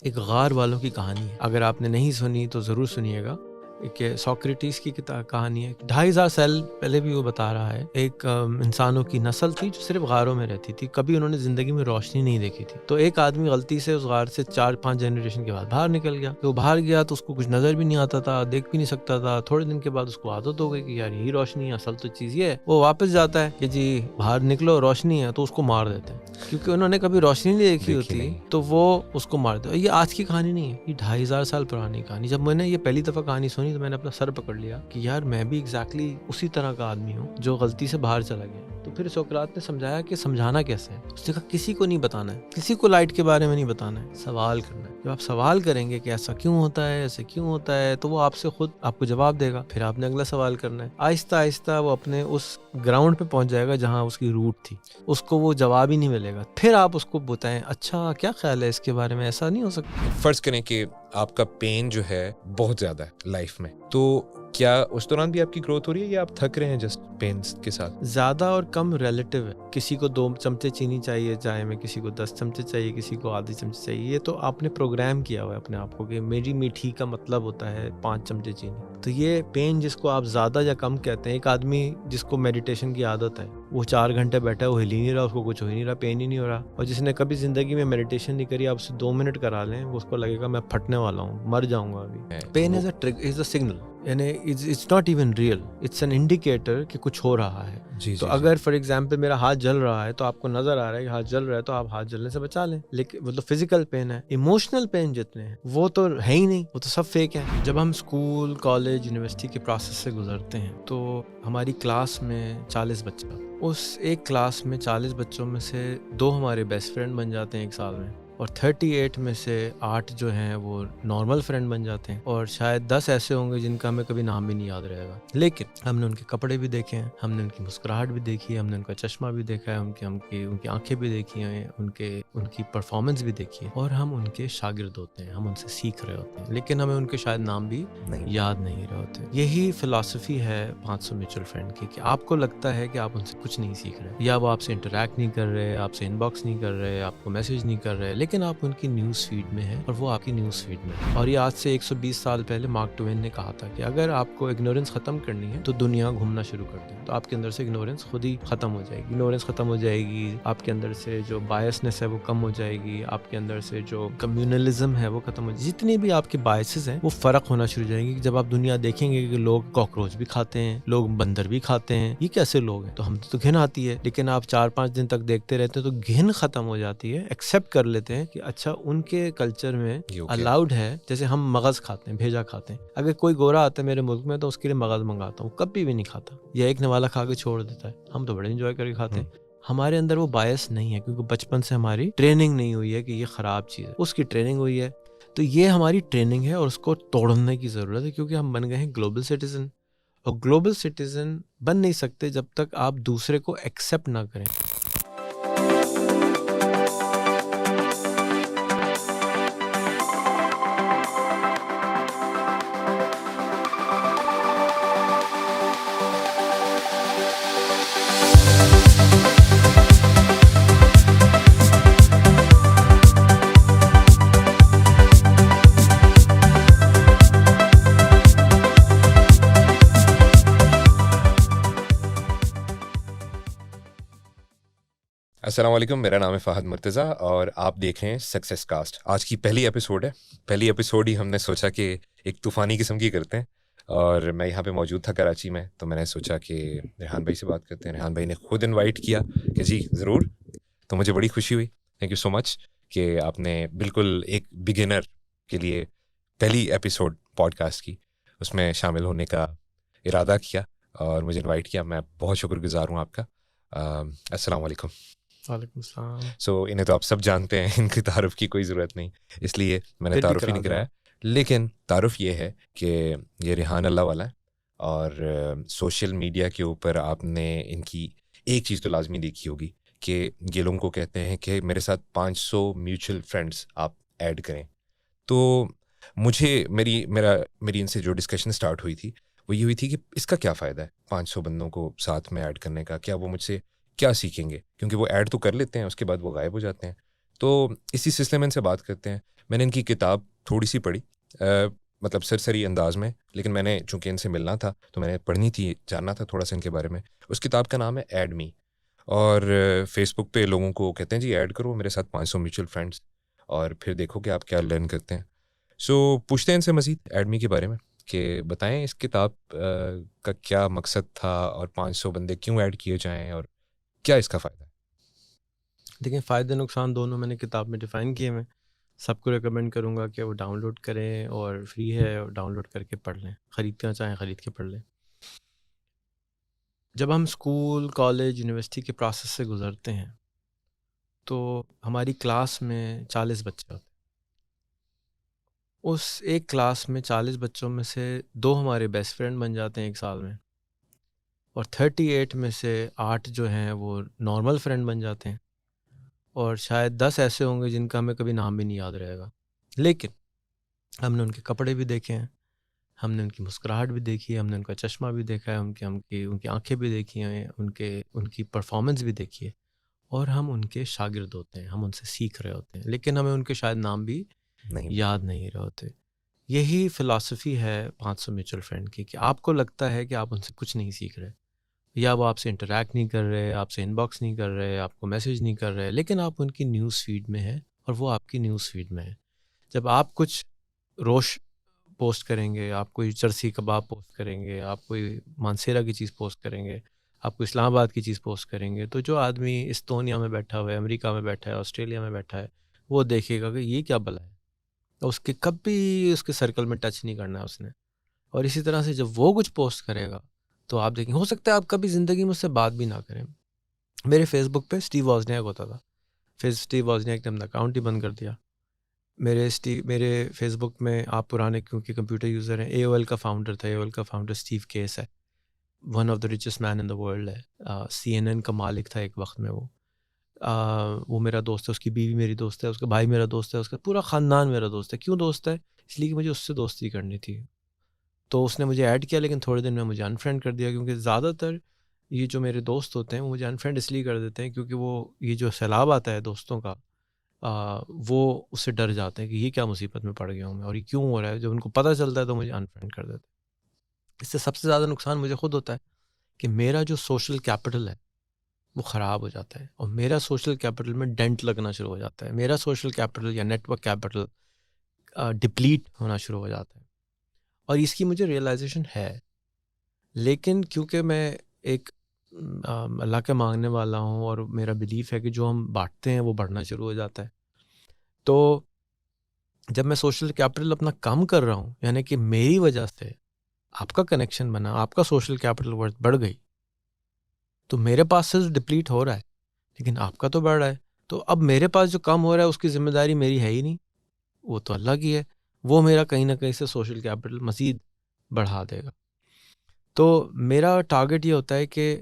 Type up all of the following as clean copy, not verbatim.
एक गार वालों की कहानी है। अगर आपने नहीं सुनी तो ज़रूर सुनिएगा। एक सोक्रेटिस की कहानी है। 2500 साल पहले भी वो बता रहा है, एक इंसानों की नस्ल थी जो सिर्फ गारों में रहती थी, कभी उन्होंने ज़िंदगी में रोशनी नहीं देखी थी। तो एक आदमी गलती से उस गार से 4-5 जनरेशन के बाद बाहर निकल गया। तो बाहर गया तो उसको कुछ नज़र भी नहीं आता था, देख भी नहीं सकता था। थोड़े दिन के बाद उसको आदत हो गई कि यार यही रोशनी है, असल तो चीज़ ये है। वो वापस जाता है कि जी बाहर निकलो, रोशनी है, तो उसको मार देते हैं क्योंकि उन्होंने कभी रोशनी नहीं देखी होती, तो वो उसको मार देते। ये आज की कहानी नहीं है, ये 2500 साल पुरानी कहानी। जब मैंने ये पहली दफ़ा कहानी सुनी तो मैंने अपना सर पकड़ लिया कि यार मैं भी एग्जैक्टली उसी तरह का आदमी हूँ जो गलती से बाहर चला गया। तो फिर सोक्रात ने समझाया कि समझाना कैसे है। उसने कहा किसी को नहीं बताना है, किसी को लाइट के बारे में नहीं बताना है, सवाल करना है। जब आप सवाल करेंगे कि ऐसा क्यों होता है, ऐसे क्यों होता है, तो वो आपसे खुद आपको जवाब देगा। फिर आपने अगला सवाल करना है। आहिस्ता आहिस्ता वो अपने उस ग्राउंड पे पहुंच जाएगा जहाँ उसकी रूट थी, उसको वो जवाब ही नहीं मिलेगा। फिर आप उसको बताएं अच्छा क्या ख्याल है इसके बारे में, ऐसा नहीं हो सकता। फर्ज करें कि आपका पेन जो है बहुत ज्यादा है लाइफ में, तो क्या उस दौरान भी आपकी ग्रोथ हो रही है या आप थक रहे हैं जस्ट पेन के साथ? ज्यादा और कम रिलेटिव है। किसी को 2 चमचे चीनी चाहिए चाय में, किसी को 10 चमचे चाहिए, किसी को आधे चमचे चाहिए। ये तो आपने प्रोग्राम किया हुआ है अपने आप को कि मेरी मीठी का मतलब होता है 5 चमचे चीनी। तो ये पेन जिसको आप ज्यादा या कम कहते हैं, एक आदमी जिसको मेडिटेशन की आदत है, वो 4 घंटे बैठा है, वो हिल ही नहीं रहा, उसको कुछ हो ही नहीं रहा, पेन ही नहीं हो रहा। और जिसने कभी जिंदगी में मेडिटेशन नहीं करी, आप उससे 2 मिनट करा लें, वो उसको लगेगा मैं फटने वाला हूँ, मर जाऊंगा अभी। पेन इज अ सिग्नल, यानी it's not even real, it's an indicator कि कुछ हो रहा है। तो अगर फॉर एग्जांपल मेरा हाथ जल रहा है तो आपको नजर आ रहा है कि हाथ जल रहा है, तो आप हाथ जलने से बचा लें। लेकिन मतलब फिजिकल पेन है। इमोशनल पेन जितने हैं वो तो है ही नहीं, वो तो सब फेक है। जब हम स्कूल, कॉलेज, यूनिवर्सिटी के प्रोसेस से गुजरते हैं तो हमारी क्लास में 40 बच्चा, उस एक क्लास में 40 बच्चों में से 2 हमारे बेस्ट फ्रेंड बन जाते हैं एक साल में, और 38 में से 8 जो हैं वो नॉर्मल फ्रेंड बन जाते हैं, और शायद 10 ऐसे होंगे जिनका हमें कभी नाम भी नहीं याद रहेगा। लेकिन हमने उनके कपड़े भी देखे हैं, हमने उनकी मुस्कुराहट भी देखी है, हमने उनका चश्मा भी देखा है, उनकी आंखें भी देखी हैं, उनकी परफॉर्मेंस भी देखी है, और हम उनके शागिर्द होते हैं, हम उनसे सीख रहे होते हैं, लेकिन हमें उनके शायद नाम भी याद नहीं रहे होते। यही फिलॉसफी है 500 म्यूचुअल फ्रेंड की, कि आपको लगता है कि आप उनसे कुछ नहीं सीख रहे, या वो आपसे इंटरेक्ट नहीं कर रहे, आपसे इनबॉक्स नहीं कर रहे, आपको मैसेज नहीं कर रहे, लेकिन आप उनकी न्यूज़ फीड में हैं और वो आपकी न्यूज़ फीड में है। और ये आज से 120 साल पहले मार्क ट्वेन ने कहा था कि अगर आपको इग्नोरेंस खत्म करनी है तो दुनिया घूमना शुरू कर दें, तो आपके अंदर से इग्नोरेंस खुद ही खत्म हो जाएगी। इग्नोरेंस खत्म हो जाएगी, आपके अंदर से जो बायसनेस है वो कम हो जाएगी, आपके अंदर से जो कम्युनलिज्म है वो खत्म हो जाएगी। जितने भी आपके बायसेस हैं वो फर्क होना शुरू हो जाएंगे। जब आप दुनिया देखेंगे कि लोग कॉकरोच भी खाते हैं, लोग बंदर भी खाते हैं, ये कैसे लोग हैं, तो हम तो घिन आती है। लेकिन आप 4-5 दिन तक देखते रहते हैं तो घिन खत्म हो जाती है, एक्सेप्ट कर लेते हैं कि अच्छा उनके कल्चर में अलाउड है। जैसे हम मगज खाते हैं, भेजा खाते हैं, अगर कोई गोरा आता है मेरे मुल्क में तो उसके लिए मगज मंगाता हूँ, कभी भी नहीं खाता, या एक नवाला खा के छोड़ देता है। हम तो बड़े एंजॉय करके खाते हैं। हमारे अंदर वो बायस नहीं है क्योंकि बचपन से हमारी ट्रेनिंग नहीं हुई है कि ये खराब चीज़ है, उसकी ट्रेनिंग हुई है। तो ये हमारी ट्रेनिंग है और उसको तोड़ने की ज़रूरत है, क्योंकि हम बन गए हैं ग्लोबल सिटीजन, और ग्लोबल सिटीजन बन नहीं सकते जब तक आप दूसरे को एक्सेप्ट ना करें। अस्सलाम वालेकुम, मेरा नाम है फ़हद मुर्तज़ा और आप देख रहे हैं सक्सेस कास्ट। आज की पहली एपिसोड है। पहली एपिसोड ही हमने सोचा कि एक तूफ़ानी किस्म की करते हैं, और मैं यहाँ पे मौजूद था कराची में, तो मैंने सोचा कि रेहान भाई से बात करते हैं। रेहान भाई ने खुद इनवाइट किया कि जी ज़रूर, तो मुझे बड़ी खुशी हुई। थैंक यू सो मच कि आपने बिल्कुल एक बिगिनर के लिए पहली एपिसोड पॉडकास्ट की उसमें शामिल होने का इरादा किया और मुझे इनवाइट किया। मैं बहुत शुक्रगुजार हूँ आपका। अस्सलाम वालेकुम। सो इन्हें तो आप सब जानते हैं, इनकी तारुफ की कोई ज़रूरत नहीं, इसलिए मैंने तारुफ ही नहीं कराया। लेकिन तारुफ ये है कि ये रेहान अल्लाह वाला है, और सोशल मीडिया के ऊपर आपने इनकी एक चीज़ तो लाजमी देखी होगी कि ये लोगों को कहते हैं कि मेरे साथ 500 म्यूचुअल फ्रेंड्स आप ऐड करें। तो मेरी इनसे जो डिस्कशन स्टार्ट हुई थी वो ये हुई थी कि इसका क्या फ़ायदा है 500 बंदों को साथ में ऐड करने का, क्या वो मुझसे क्या सीखेंगे, क्योंकि वो ऐड तो कर लेते हैं उसके बाद वो गायब हो जाते हैं। तो इसी सिलसिले में इनसे बात करते हैं। मैंने इनकी किताब थोड़ी सी पढ़ी, मतलब सरसरी अंदाज में, लेकिन मैंने चूंकि इनसे मिलना था तो मैंने पढ़नी थी, जानना था थोड़ा सा इनके बारे में। उस किताब का नाम है ऐड मी, और फेसबुक पे लोगों को कहते हैं जी ऐड करो मेरे साथ 500 म्यूचुअल फ्रेंड्स, और फिर देखो कि आप क्या लर्न करते हैं। सो पूछते हैं इनसे मज़ीद एडमी के बारे में कि बताएं इस किताब का क्या मकसद था, और 500 बंदे क्यों ऐड किए जाएं, और क्या इसका फ़ायदा है। देखिए, फ़ायदे नुकसान दोनों मैंने किताब में डिफ़ाइन किए हैं। सबको रिकमेंड करूँगा कि वो डाउनलोड करें, और फ्री है, और डाउनलोड करके पढ़ लें, ख़रीदना चाहें ख़रीद के पढ़ लें। जब हम स्कूल, कॉलेज, यूनिवर्सिटी के प्रोसेस से गुज़रते हैं तो हमारी क्लास में 40 बच्चे होते हैं। उस एक क्लास में 40 बच्चों में से 2 हमारे बेस्ट फ्रेंड बन जाते हैं एक साल में, और 38 में से 8 जो हैं वो नॉर्मल फ्रेंड बन जाते हैं, और शायद 10 ऐसे होंगे जिनका हमें कभी नाम भी नहीं याद रहेगा। लेकिन हमने उनके कपड़े भी देखे हैं, हमने उनकी मुस्कुराहट भी देखी है, हमने उनका चश्मा भी देखा है, उनकी उनकी उनकी आंखें भी देखी हैं, उनकी परफॉर्मेंस भी देखी है, और हम उनके शागिर्द होते हैं, हम उनसे सीख रहे होते हैं, लेकिन हमें उनके शायद नाम भी नहीं, याद नहीं रहे होते। यही फ़िलॉसफ़ी है 500 म्यूचुअल फ्रेंड की, कि आपको लगता है कि आप उनसे कुछ नहीं सीख रहे, या वो आपसे इंटरैक्ट नहीं कर रहे, आपसे इनबॉक्स नहीं कर रहे, आपको मैसेज नहीं कर रहे, लेकिन आप उनकी न्यूज़ फ़ीड में हैं और वो आपकी न्यूज़ फ़ीड में है। जब आप कुछ रोश पोस्ट करेंगे, आप कोई चरसी कबाब पोस्ट करेंगे, आप कोई मानसेरा की चीज़ पोस्ट करेंगे, आप कोई इस्लामाबाद की चीज़ पोस्ट करेंगे, तो जो आदमी इस्तोनिया में बैठा हुआ है, अमेरिका में बैठा है, ऑस्ट्रेलिया में बैठा है, वो देखेगा कि ये क्या भला है। उसके कभी उसके सर्कल में टच नहीं करना है उसने। और इसी तरह से जब वो कुछ पोस्ट करेगा तो आप देखेंगे, हो सकता है आप कभी ज़िंदगी में उससे बात भी ना करें। मेरे फेसबुक पे स्टीव वॉज़नियाक होता था, फिर स्टीव वॉज़नियाक ने अपना अकाउंट ही बंद कर दिया। मेरे फेसबुक में, आप पुराने क्योंकि कंप्यूटर यूज़र हैं, एओएल का फाउंडर था, एओएल का फाउंडर स्टीव केस है, one of the richest man in the world है। सीएनएन का मालिक था एक वक्त में वो। वो मेरा दोस्त है, उसकी बीवी मेरी दोस्त है, उसका भाई मेरा दोस्त है, उसका पूरा ख़ानदान मेरा दोस्त है। क्यों दोस्त है? इसलिए कि मुझे उससे दोस्ती करनी थी। तो उसने मुझे ऐड किया, लेकिन थोड़े दिन में मुझे अनफ्रेंड कर दिया, क्योंकि ज़्यादातर ये जो मेरे दोस्त होते हैं वो मुझे अनफ्रेंड इसलिए कर देते हैं क्योंकि वो, ये जो सैलाब आता है दोस्तों का, वो उससे डर जाते हैं कि ये क्या मुसीबत में पड़ गया हूँ मैं, और ये क्यों हो रहा है। जब उनको पता चलता है तो मुझे अनफ्रेंड कर देते हैं। इससे सबसे ज़्यादा नुकसान मुझे खुद होता है कि मेरा जो सोशल कैपिटल है वो ख़राब हो जाता है, और मेरा सोशल कैपिटल में डेंट लगना शुरू हो जाता है। मेरा सोशल कैपिटल या नेटवर्क कैपिटल डिप्लीट होना शुरू हो जाता है, और इसकी मुझे रियलाइजेशन है। लेकिन क्योंकि मैं एक अल्लाह के मांगने वाला हूँ, और मेरा बिलीफ है कि जो हम बांटते हैं वो बढ़ना शुरू हो जाता है, तो जब मैं सोशल कैपिटल अपना कम कर रहा हूँ, यानी कि मेरी वजह से आपका कनेक्शन बना, आपका सोशल कैपिटल वर्थ बढ़ गई, तो मेरे पास से जो डिप्लीट हो रहा है, लेकिन आपका तो बढ़ रहा है। तो अब मेरे पास जो कम हो रहा है उसकी ज़िम्मेदारी मेरी है ही नहीं, वो तो अल्लाह की है। वो मेरा कहीं ना कहीं से सोशल कैपिटल मज़ीद बढ़ा देगा। तो मेरा टारगेट ये होता है कि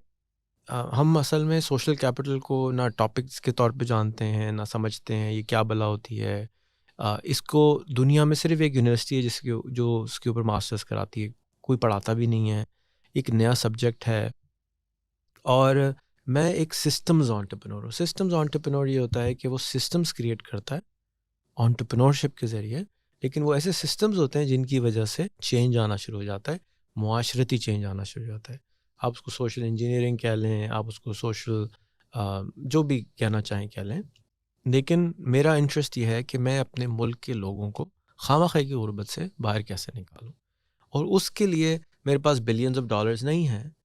हम असल में सोशल कैपिटल को ना टॉपिक्स के तौर पे जानते हैं, ना समझते हैं ये क्या भला होती है। इसको दुनिया में सिर्फ एक यूनिवर्सिटी है जो उसके ऊपर मास्टर्स कराती है, कोई पढ़ाता भी नहीं है, एक नया सब्जेक्ट है। और मैं एक सिस्टम्स एंटरप्रेन्योर हूँ। सिस्टम्स एंटरप्रेन्योर ये होता है कि वो सिस्टम्स क्रिएट करता है एंटरप्रेन्योरशिप के ज़रिए, लेकिन वो ऐसे सिस्टम्स होते हैं जिनकी वजह से चेंज आना शुरू हो जाता है, मुआशरती चेंज आना शुरू हो जाता है। आप उसको सोशल इंजीनियरिंग कह लें, आप उसको सोशल जो भी कहना चाहें कह लें, लेकिन मेरा इंटरेस्ट ये है कि मैं अपने मुल्क के लोगों को खामख़ा की गुर्बत से बाहर कैसे निकालूं। और उसके लिए मेरे पास बिलियंस ऑफ डॉलर्स नहीं हैं,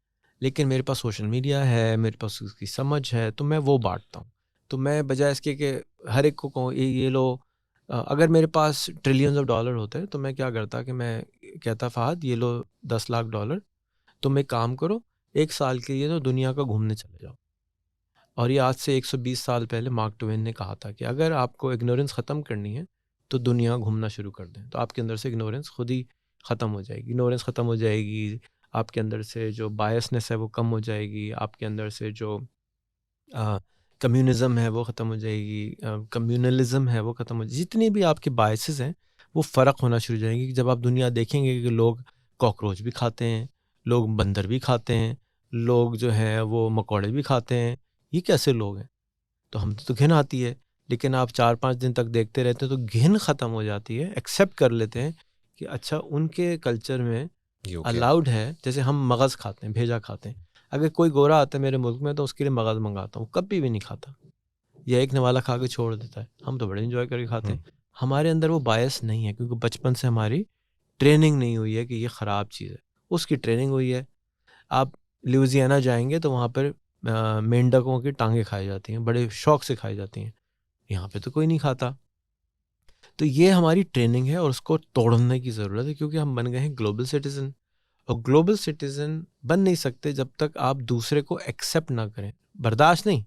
लेकिन मेरे पास सोशल मीडिया है, मेरे पास उसकी समझ है, तो मैं वो बांटता हूँ। तो मैं बजाय इसके कि हर एक को कहूँ ये लो, अगर मेरे पास ट्रिलियंस ऑफ डॉलर होते तो मैं क्या करता कि मैं कहता, फ़हद ये लो 10 लाख डॉलर, तुम एक काम करो, एक साल के लिए तो दुनिया का घूमने चले जाओ। और ये आज से 120 साल पहले मार्क ट्वेन ने कहा था कि अगर आपको इग्नोरेंस ख़त्म करनी है तो दुनिया घूमना शुरू कर दें, तो आपके अंदर से इग्नोरेंस खुद ही ख़त्म हो जाएगी। इग्नोरेंस ख़त्म हो जाएगी, आपके अंदर से जो बायसनेस है वो कम हो जाएगी, आपके अंदर से जो कम्युनिज़म है वो ख़त्म हो जाएगी, कम्युनलिज़म है वो ख़त्म हो जाएगी। जितनी भी आपके बायसेस हैं वो फ़र्क होना शुरू हो जाएंगे कि जब आप दुनिया देखेंगे कि लोग कॉकरोच भी खाते हैं, लोग बंदर भी खाते हैं, लोग जो हैं वो मकोड़े भी खाते हैं, ये कैसे लोग हैं? तो हम तो घिन आती है। लेकिन आप 4-5 दिन तक देखते रहते हैं तो घिन ख़त्म हो जाती है, एक्सेप्ट कर लेते हैं कि अच्छा उनके कल्चर में ये ओके अलाउड है। जैसे हम मगज़ खाते हैं, भेजा खाते हैं, अगर कोई गोरा आता है मेरे मुल्क में तो उसके लिए मगज़ मंगाता हूँ, कभी भी नहीं खाता, या एक नवाला खा के छोड़ देता है, हम तो बड़े इन्जॉय करके खाते हैं। हमारे अंदर वो बायस नहीं है क्योंकि बचपन से हमारी ट्रेनिंग नहीं हुई है कि ये ख़राब चीज़ है, उसकी ट्रेनिंग हुई है। आप लुइसियाना जाएंगे तो वहाँ पर मेंढकों की टांगें खाई जाती हैं, बड़े शौक से खाई जाती हैं, यहाँ पे तो कोई नहीं खाता। तो ये हमारी ट्रेनिंग है और उसको तोड़ने की ज़रूरत है क्योंकि हम बन गए हैं ग्लोबल सिटीज़न, और ग्लोबल सिटीज़न बन नहीं सकते जब तक आप दूसरे को एक्सेप्ट ना करें, बर्दाश्त नहीं,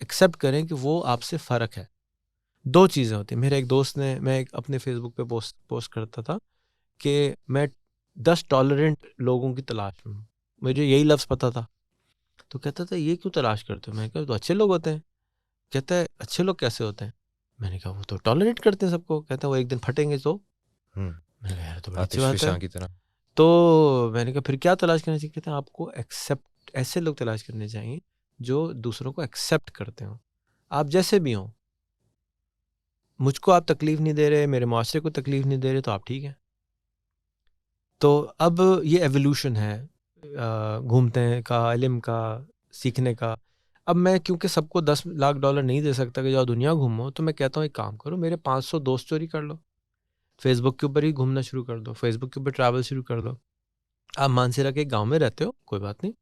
एक्सेप्ट करें कि वो आपसे फ़र्क है। दो चीज़ें होती हैं। मेरे एक दोस्त ने, मैं एक अपने फेसबुक पे पोस्ट करता था कि मैं 10 टॉलरेंट लोगों की तलाश में हूँ, मुझे यही लफ्ज़ पता था। तो कहता था ये क्यों तलाश करते हो? मैंने कहा तो अच्छे लोग होते हैं। कहता है अच्छे लोग कैसे होते हैं? मैंने कहा वो तो टॉलरेट करते हैं सबको। कहता है वो एक दिन फटेंगे तो। मैंने कहा यार तो बड़ी अच्छी बात है। की तरह। तो मैंने कहा फिर क्या तलाश करना चाहिए? कहते हैं आपको एक्सेप्ट, ऐसे लोग तलाश करने चाहिए जो दूसरों को एक्सेप्ट करते हो, आप जैसे भी हों। मुझको आप तकलीफ नहीं दे रहे, मेरे माशरे को तकलीफ नहीं दे रहे, तो आप ठीक हैं। तो अब ये एवोल्यूशन है घूमते का, इल्म का, सीखने का। अब मैं क्योंकि सबको $10 लाख नहीं दे सकता कि जाओ दुनिया घूमो, तो मैं कहता हूँ एक काम करो, मेरे 500 दोस्त चोरी कर लो, फेसबुक के ऊपर ही घूमना शुरू कर दो, फेसबुक के ऊपर ट्रैवल शुरू कर दो। आप मानसेरा के गांव में रहते हो, कोई बात नहीं,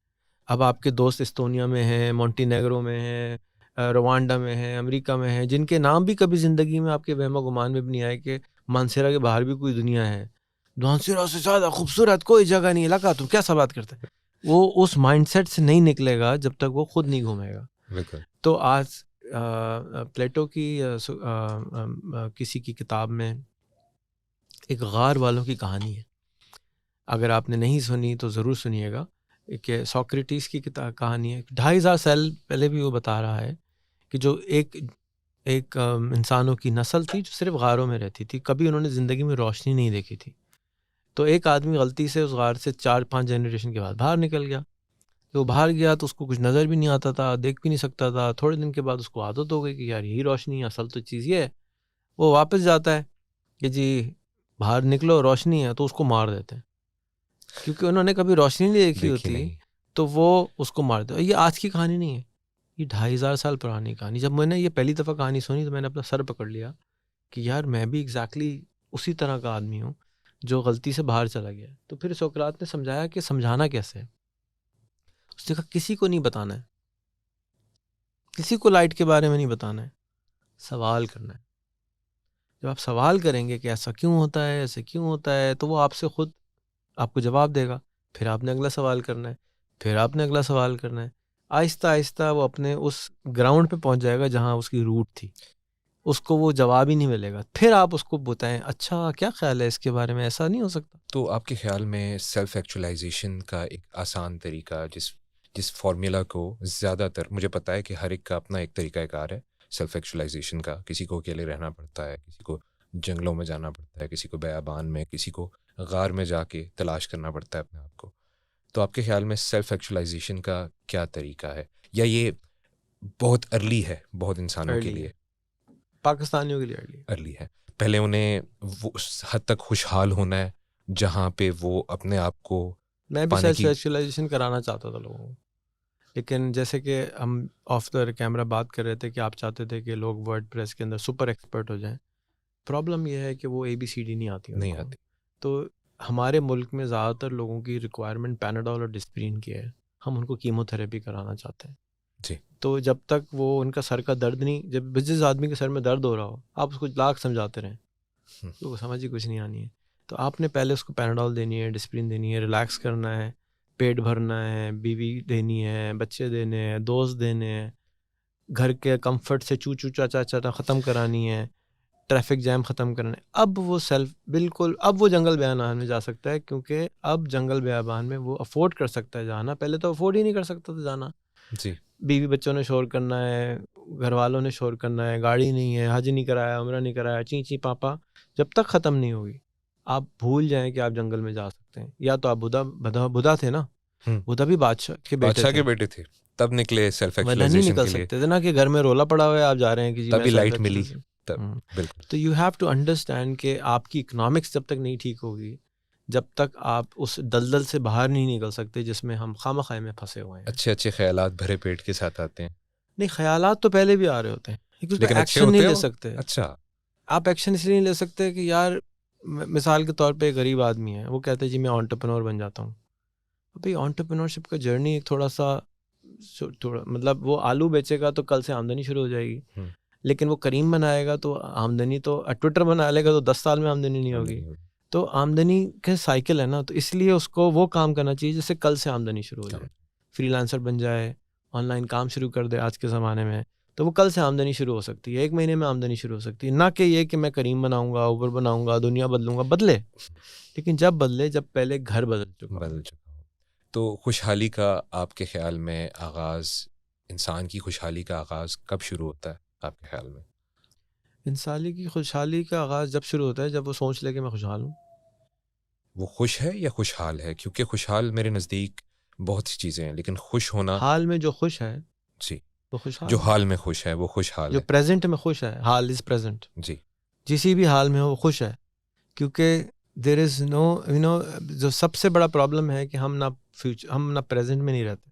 अब आपके दोस्त इस्तोनिया में हैं, मोंटीनेग्रो में हैं, रवांडा में हैं, अमेरिका में हैं, जिनके नाम भी कभी ज़िंदगी में आपके वहम गुमान में भी नहीं आए कि मानसेरा के बाहर भी कोई दुनिया है। मानसेरा से ज़्यादा खूबसूरत कोई जगह नहीं, लगा तुम क्या सब बात करते हैं। वो उस माइंडसेट से नहीं निकलेगा जब तक वो खुद नहीं घूमेगा। बिल्कुल। तो आज प्लेटो की किसी की किताब में एक गार वालों की कहानी है, अगर आपने नहीं सुनी तो ज़रूर सुनिएगा, कि सोक्रेटिस की कहानी है। 2500 साल पहले भी वो बता रहा है कि जो एक इंसानों की नस्ल थी जो सिर्फ गारों में रहती थी, कभी उन्होंने ज़िंदगी में रोशनी नहीं देखी थी। तो एक आदमी गलती से उस गार से 4-5 जनरेशन के बाद बाहर निकल गया। तो बाहर गया तो उसको कुछ नज़र भी नहीं आता था, देख भी नहीं सकता था। थोड़े दिन के बाद उसको आदत हो गई कि यार यही रोशनी है, असल तो चीज़ ये है। वो वापस जाता है कि जी बाहर निकलो, रोशनी है, तो उसको मार देते हैं क्योंकि उन्होंने कभी रोशनी नहीं देखी होती नहीं। तो वो उसको मार दे। ये आज की कहानी नहीं है, ये 2500 साल पुरानी कहानी। जब मैंने ये पहली दफ़ा कहानी सुनी तो मैंने अपना सर पकड़ लिया कि यार मैं भी एग्जैक्टली उसी तरह का आदमी हूँ जो गलती से बाहर चला गया। तो फिर सोक्रात ने समझाया कि समझाना कैसे है। उसने कहा किसी को नहीं बताना है, किसी को लाइट के बारे में नहीं बताना है, सवाल करना है। जब आप सवाल करेंगे कि ऐसा क्यों होता है, ऐसे क्यों होता है, तो वो आपसे खुद आपको जवाब देगा। फिर आपने अगला सवाल करना है, फिर आपने अगला सवाल करना है। आहिस्ता आहिस्ता वो अपने उस ग्राउंड पे पहुंच जाएगा जहां उसकी रूट थी, उसको वो जवाब ही नहीं मिलेगा। फिर आप उसको बताएं अच्छा क्या ख्याल है इसके बारे में, ऐसा नहीं हो सकता। तो आपके ख्याल में सेल्फ एक्चुअलाइजेशन का एक आसान तरीका, जिस जिस फॉर्मूला को ज़्यादातर, मुझे पता है कि हर एक का अपना एक तरीक़ाकार है सेल्फ एक्चुअलाइजेशन का, किसी को अकेले रहना पड़ता है, किसी को जंगलों में जाना पड़ता है, किसी को बयाबान में, किसी को गार में जाके तलाश करना पड़ता है अपने आप को। तो आपके ख्याल में सेल्फ एक्चुअलाइजेशन का क्या तरीका है, या ये बहुत अर्ली है बहुत इंसानों के अर्ली लिए? है, पाकिस्तानियों के लिए अर्ली है। पहले उन्हें वो उस हद तक खुशहाल होना है जहाँ पे वो अपने आप को मैं भी पाने सेल्फ की। एक्चुअलाइजेशन कराना चाहता था लोगों को, लेकिन जैसे कि हम ऑफ द कैमरा बात कर रहे थे कि आप चाहते थे कि लोग वर्डप्रेस के अंदर सुपर एक्सपर्ट हो जाएं। प्रॉब्लम यह है कि वो ABCD नहीं आती नहीं उनको। आती। तो हमारे मुल्क में ज़्यादातर लोगों की रिक्वायरमेंट पैनाडोल और डिस्प्रिन की है, हम उनको कीमोथेरेपी कराना चाहते हैं। जी। तो जब तक वो उनका सर का दर्द नहीं, जब जिस आदमी के सर में दर्द हो रहा हो आप उसको लाख समझाते रहें तो वो समझ ही कुछ नहीं आनी है। तो आपने पहले उसको पैनाडोल देनी है, डिस्प्रिन देनी है, रिलैक्स करना है, पेट भरना है, बीवी देनी है, बच्चे देने हैं, दोस्त देने हैं, घर के कंफर्ट से चू चू चाचा चाचा ख़त्म करानी है, ट्रैफिक जैम ख़त्म करना है। अब वो सेल्फ बिल्कुल, अब वो जंगल बेयाबान में जा सकता है क्योंकि अब जंगल बेयाबान में वो अफोर्ड कर सकता है जाना, पहले तो अफोर्ड ही नहीं कर सकता था जाना। जी। बीवी बच्चों ने शोर करना है, घर वालों ने शोर करना है, गाड़ी नहीं है, हज नहीं कराया, उम्रा नहीं कराया, ची ची पापा जब तक ख़त्म नहीं होगी आप भूल जाएं कि आप जंगल में जा सकते हैं। या तो आप बुधा थे ना, बुधा भी बादशाह के बेटे थे। बेटे थे। तब निकले सेल्फ वरना नहीं एक्चुअलाइजेशन निकल के लिए, सकते थे ना कि घर में रोला पड़ा हुआ है, आप जा रहे हैं कि जी तभी मैं लाइट self मिली, actualization। तब बिल्कुल। तो यू हैव टू अंडरस्टैंड कि आपकी इकोनॉमिक्स जब तक नहीं ठीक होगी, जब तक आप उस दलदल से बाहर नहीं निकल सकते जिसमें हम खामखाए में फंसे हुए हैं। अच्छे अच्छे ख्यालात भरे पेट के साथ आते हैं, नहीं, ख्यालात तो पहले भी आ रहे होते हैं, लेकिन उस लेकिन पर अच्छे एक्शन नहीं होते ले हो। सकते। अच्छा, आप एक्शन इसलिए नहीं ले सकते कि यार मिसाल के तौर पे एक गरीब आदमी है, वो कहता है जी मैं एंटरप्रेन्योर बन जाता हूँ। भाई एंटरप्रेन्योरशिप का जर्नी एक थोड़ा मतलब वो आलू बेचेगा तो कल से आमदनी शुरू हो जाएगी, लेकिन वो करीम बनाएगा तो आमदनी तो ट्विटर बना लेगा तो 10 साल में आमदनी नहीं होगी। तो आमदनी के साइकिल है ना, तो इसलिए उसको वो काम करना चाहिए जिससे कल से आमदनी शुरू हो जाए। फ्रीलांसर बन जाए, ऑनलाइन काम शुरू कर दे आज के ज़माने में, तो वो कल से आमदनी शुरू हो सकती है, 1 महीने में आमदनी शुरू हो सकती है। ना कि ये कि मैं करीम बनाऊंगा, ऊबर बनाऊंगा, दुनिया बदलूंगा। बदले, लेकिन जब बदले जब पहले घर बदल चुका हो। तो खुशहाली का आपके ख्याल में आगाज़, इंसान की खुशहाली का आगाज़ कब शुरू होता है आपके ख्याल में? इंसानी की खुशहाली का आगाज़ जब शुरू होता है जब वो सोच ले कि मैं खुशहाल हूँ। वो खुश है या खुशहाल है? क्योंकि खुशहाल मेरे नज़दीक बहुत सी चीज़ें हैं, लेकिन खुश होना, हाल में जो खुश है जी, वो खुशहाल जो है। हाल में खुश है वो खुशहाल जो है। प्रेजेंट में खुश है, हाल इज़ प्रेजेंट, जी, जिसी भी हाल में हो वो खुश है। क्योंकि देर इज़ नो जो सबसे बड़ा प्रॉब्लम है कि हम ना प्रेजेंट में नहीं रहते,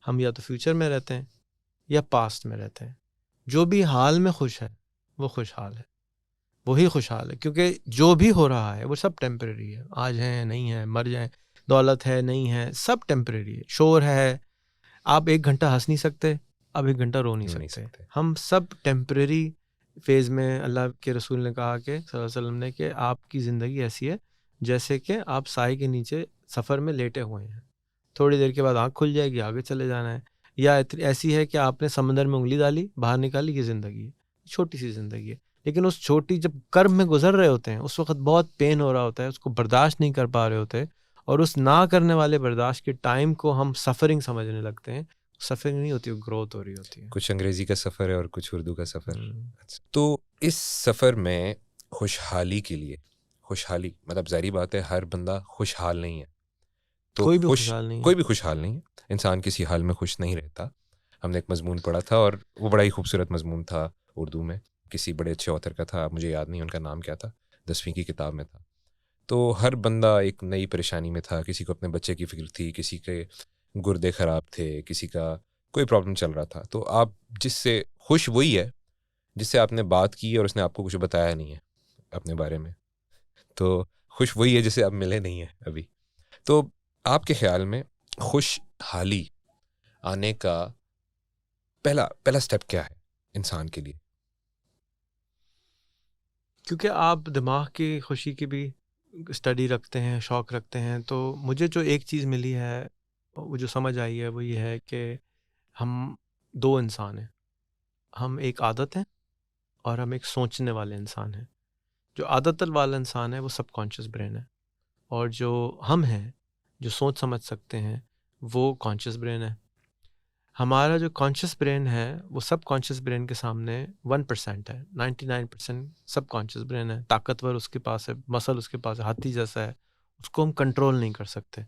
हम या तो फ्यूचर में रहते हैं या पास्ट में रहते हैं। जो भी हाल में खुश है वो खुशहाल है, वही खुशहाल है। क्योंकि जो भी हो रहा है वो सब टेम्परेरी है। आज है नहीं है, मर जाए, दौलत है नहीं है, सब टेम्परेरी है। शोर है, आप 1 घंटा हंस नहीं सकते, अब 1 घंटा रो नहीं सकते। हम सब टेम्परेरी फेज़ में। अल्लाह के रसूल ने कहा कि सल्लल्लाहु अलैहि वसल्लम ने कि आपकी ज़िंदगी ऐसी है जैसे कि आप साए के नीचे सफ़र में लेटे हुए हैं, थोड़ी देर के बाद आँख खुल जाएगी, आगे चले जाना है। या ऐसी है कि आपने समंदर में उंगली डाली, बाहर निकाली, ये ज़िंदगी है, छोटी सी ज़िंदगी है। लेकिन उस छोटी जब कर्ब में गुजर रहे होते हैं उस वक्त बहुत पेन हो रहा होता है, उसको बर्दाश्त नहीं कर पा रहे होते, और उस ना करने वाले बर्दाश्त के टाइम को हम सफ़रिंग समझने लगते हैं। सफ़रिंग नहीं होती, वो ग्रोथ हो रही होती है। कुछ अंग्रेज़ी का सफ़र है और कुछ उर्दू का सफ़र। अच्छा, तो इस सफ़र में खुशहाली के लिए, खुशहाली मतलब ज़ाहिर बात है हर बंदा खुशहाल नहीं है, तो कोई भी खुशहाल नहीं है। कोई भी खुशहाल नहीं है, इंसान किसी हाल में खुश नहीं रहता। हमने एक मज़मून पढ़ा था और वो बड़ा ही खूबसूरत मज़मून था उर्दू में, किसी बड़े अच्छे ऑथर का था, मुझे याद नहीं उनका नाम क्या था, 10वीं की किताब में था। तो हर बंदा एक नई परेशानी में था, किसी को अपने बच्चे की फ़िक्र थी, किसी के गुर्दे ख़राब थे, किसी का कोई प्रॉब्लम चल रहा था। तो आप जिससे खुश वही है जिससे आपने बात की और उसने आपको कुछ बताया नहीं है अपने बारे में, तो खुश वही है जिससे आप मिले नहीं हैं अभी। तो आपके ख्याल में खुशहाली आने का पहला स्टेप क्या है इंसान के लिए? क्योंकि आप दिमाग की खुशी की भी स्टडी रखते हैं, शौक़ रखते हैं, तो मुझे जो एक चीज़ मिली है, वो जो समझ आई है, वो ये है कि हम 2 इंसान हैं। हम एक आदत हैं और हम एक सोचने वाले इंसान हैं। जो आदत वाला इंसान है वो सबकॉन्शियस ब्रेन है, और जो हम हैं, जो सोच समझ सकते हैं, वो कॉन्शियस ब्रेन है। हमारा जो कॉन्शियस ब्रेन है वो सब कॉन्शियस ब्रेन के सामने 1% है, 99% सब कॉन्शियस ब्रेन है। ताकतवर उसके पास है, मसल उसके पास है, हाथी जैसा है, उसको हम कंट्रोल नहीं कर सकते।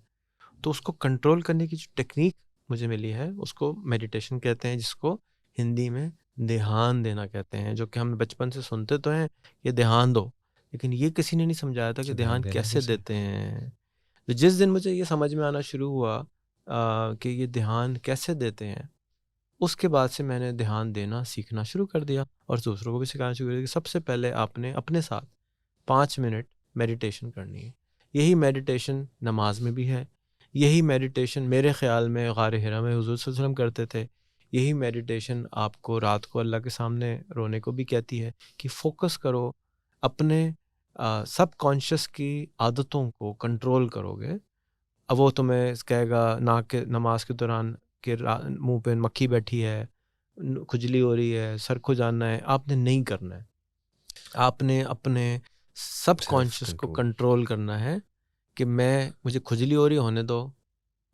तो उसको कंट्रोल करने की जो टेक्निक मुझे मिली है उसको मेडिटेशन कहते हैं, जिसको हिंदी में ध्यान देना कहते हैं। जो कि हम बचपन से सुनते तो हैं, ये ध्यान दो, लेकिन ये किसी ने नहीं समझाया था कि ध्यान कैसे देते हैं। तो जिस दिन मुझे ये समझ में आना शुरू हुआ कि ये ध्यान कैसे देते हैं, उसके बाद से मैंने ध्यान देना सीखना शुरू कर दिया और दूसरों को भी सिखाना शुरू कर दिया कि सबसे पहले आपने अपने साथ 5 मिनट मेडिटेशन करनी है। यही मेडिटेशन नमाज में भी है, यही मेडिटेशन मेरे ख़्याल में गार हिरा में हुज़ूर सल्लल्लाहु अलैहि वसल्लम करते थे। यही मेडिटेशन आपको रात को अल्लाह के सामने रोने को भी कहती है कि फ़ोकस करो, अपने सब कॉन्शियस की आदतों को कंट्रोल करोगे। अब वो तुम्हें कहेगा नाक के नमाज के दौरान कि मुंह पे मक्खी बैठी है, खुजली हो रही है, सर खुजाना है, आपने नहीं करना है। आपने अपने सब कॉन्शियस को कंट्रोल करना है कि मुझे खुजली हो रही होने दो,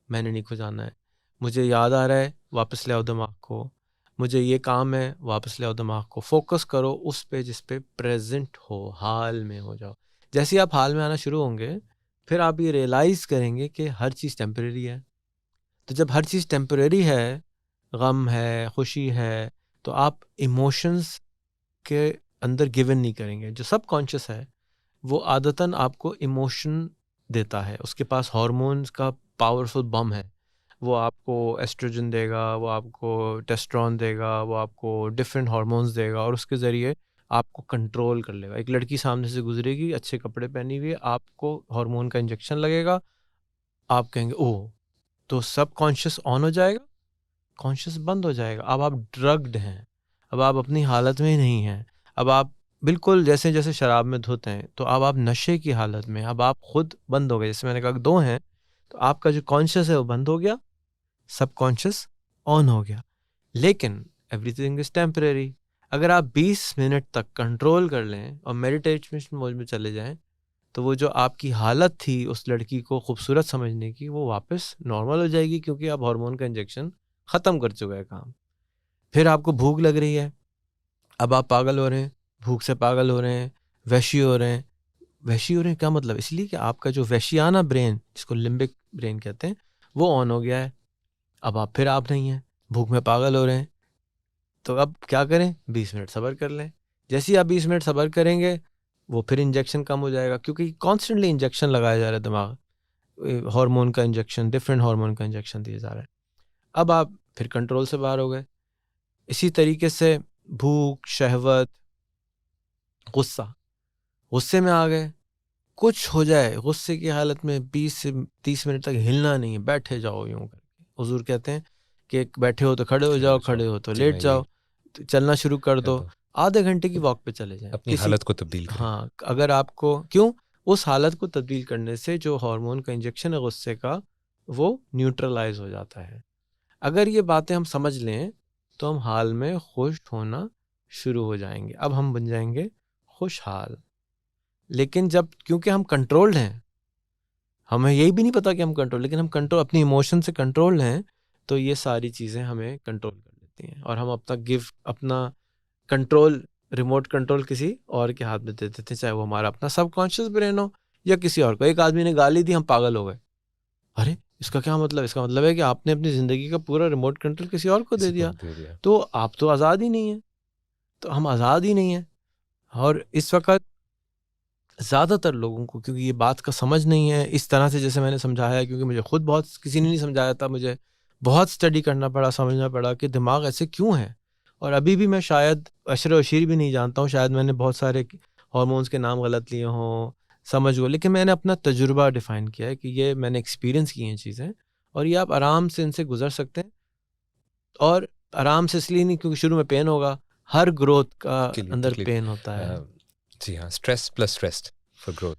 मैंने नहीं खुजाना है। मुझे याद आ रहा है, वापस ले आओ दिमाग को। मुझे ये काम है, वापस ले आओ दिमाग को। फोकस करो उस पे जिस पे प्रेजेंट हो, हाल में हो जाओ। जैसे ही आप हाल में आना शुरू होंगे, फिर आप ये रियलाइज़ करेंगे कि हर चीज़ टेम्परेरी है। तो जब हर चीज़ टेम्परेरी है गम है, खुशी है, तो आप इमोशंस के अंदर गिवन नहीं करेंगे। जो सब कॉन्शियस है वो आदतन आपको इमोशन देता है, उसके पास हार्मोन्स का पावरफुल बम है। वो आपको एस्ट्रोजन देगा, वो आपको टेस्टोस्टेरोन देगा, वो आपको डिफरेंट हार्मोन्स देगा और उसके ज़रिए आपको कंट्रोल कर लेगा। एक लड़की सामने से गुजरेगी अच्छे कपड़े पहनी हुई, आपको हार्मोन का इंजेक्शन लगेगा, आप कहेंगे ओह, तो सब कॉन्शियस ऑन हो जाएगा, कॉन्शियस बंद हो जाएगा। अब आप ड्रग्ड हैं, अब आप अपनी हालत में नहीं हैं, अब आप बिल्कुल जैसे जैसे शराब में धुत हैं, तो अब आप नशे की हालत में, अब आप खुद बंद हो गए। जैसे मैंने कहा दो हैं, तो आपका जो कॉन्शियस है वो बंद हो गया, सब कॉन्शियस ऑन हो गया। लेकिन एवरीथिंग इज टेम्परेरी। अगर आप 20 मिनट तक कंट्रोल कर लें और मेडिटेशन मोड में चले जाएं, तो वो जो आपकी हालत थी उस लड़की को खूबसूरत समझने की, वो वापस नॉर्मल हो जाएगी, क्योंकि आप हार्मोन का इंजेक्शन ख़त्म कर चुका है काम। फिर आपको भूख लग रही है, अब आप पागल हो रहे हैं, भूख से पागल हो रहे हैं, वैशी हो रहे हैं। वैशी हो रहे हैं क्या मतलब? इसलिए कि आपका जो वैशियाना ब्रेन, जिसको लिम्बिक ब्रेन कहते हैं, वो ऑन हो गया है। अब आप नहीं हैं, भूख में पागल हो रहे हैं, तो अब क्या करें? 20 मिनट सब्र कर लें। जैसे ही आप 20 मिनट सब्र करेंगे, वो फिर इंजेक्शन कम हो जाएगा, क्योंकि कॉन्स्टेंटली इंजेक्शन लगाया जा रहा है, दिमाग हार्मोन का इंजेक्शन, डिफरेंट हार्मोन का इंजेक्शन दिया जा रहा है। अब आप फिर कंट्रोल से बाहर हो गए। इसी तरीके से भूख, शहवत, गुस्सा, गुस्से में आ गए, कुछ हो जाए, गुस्से की हालत में 20 से 30 मिनट तक हिलना नहीं है, बैठे जाओ यूं करके। हुजूर कहते हैं कि बैठे हो तो खड़े हो जाओ, खड़े हो तो जी, लेट मैं यही जाओ, तो चलना शुरू कर कहता दो। हूँ, आधे घंटे की वॉक पे चले जाएं अपनी किसी। हालत को तब्दील करें। हाँ, अगर आपको क्यों, उस हालत को तब्दील करने से जो हार्मोन का इंजेक्शन है गुस्से का, वो न्यूट्रलाइज हो जाता है। अगर ये बातें हम समझ लें तो हम हाल में खुश होना शुरू हो जाएंगे। अब हम बन जाएंगे खुशहाल। लेकिन जब, क्योंकि हम कंट्रोल्ड हैं, हमें यही भी नहीं पता कि हम कंट्रोल, लेकिन हम कंट्रोल अपनी इमोशन से कंट्रोल हैं, तो ये सारी चीज़ें हमें कंट्रोल कर लेती हैं और हम अपना कंट्रोल, रिमोट कंट्रोल किसी और के हाथ में दे देते हैं, चाहे वो हमारा अपना सबकॉन्शियस ब्रेन हो या किसी और को। एक आदमी ने गाली दी, हम पागल हो गए। अरे, इसका क्या मतलब? इसका मतलब है कि आपने अपनी ज़िंदगी का पूरा रिमोट कंट्रोल किसी और को दे किसी को दिया, दे दिया। तो आप तो आज़ाद ही नहीं हैं। तो हम आज़ाद ही नहीं हैं। और इस वक्त ज़्यादातर लोगों को, क्योंकि ये बात का समझ नहीं है इस तरह से जैसे मैंने समझाया है, क्योंकि मुझे खुद बहुत किसी ने नहीं समझाया था, मुझे बहुत स्टडी करना पड़ा, समझना पड़ा कि दिमाग ऐसे क्यों है। और अभी भी मैं शायद अशर व शीर भी नहीं जानता हूँ, शायद मैंने बहुत सारे हार्मोन्स के नाम गलत लिए हों, समझ गो, लेकिन मैंने अपना तजुर्बा डिफ़ाइन किया है कि ये मैंने एक्सपीरियंस की हैं चीज़ें, और ये आप आराम से इनसे गुजर सकते हैं। और आराम से इसलिए नहीं क्योंकि शुरू में पेन होगा, हर ग्रोथ का के लिए अंदर तकलीफ। पेन होता है। जी हाँ, stress plus rest for growth.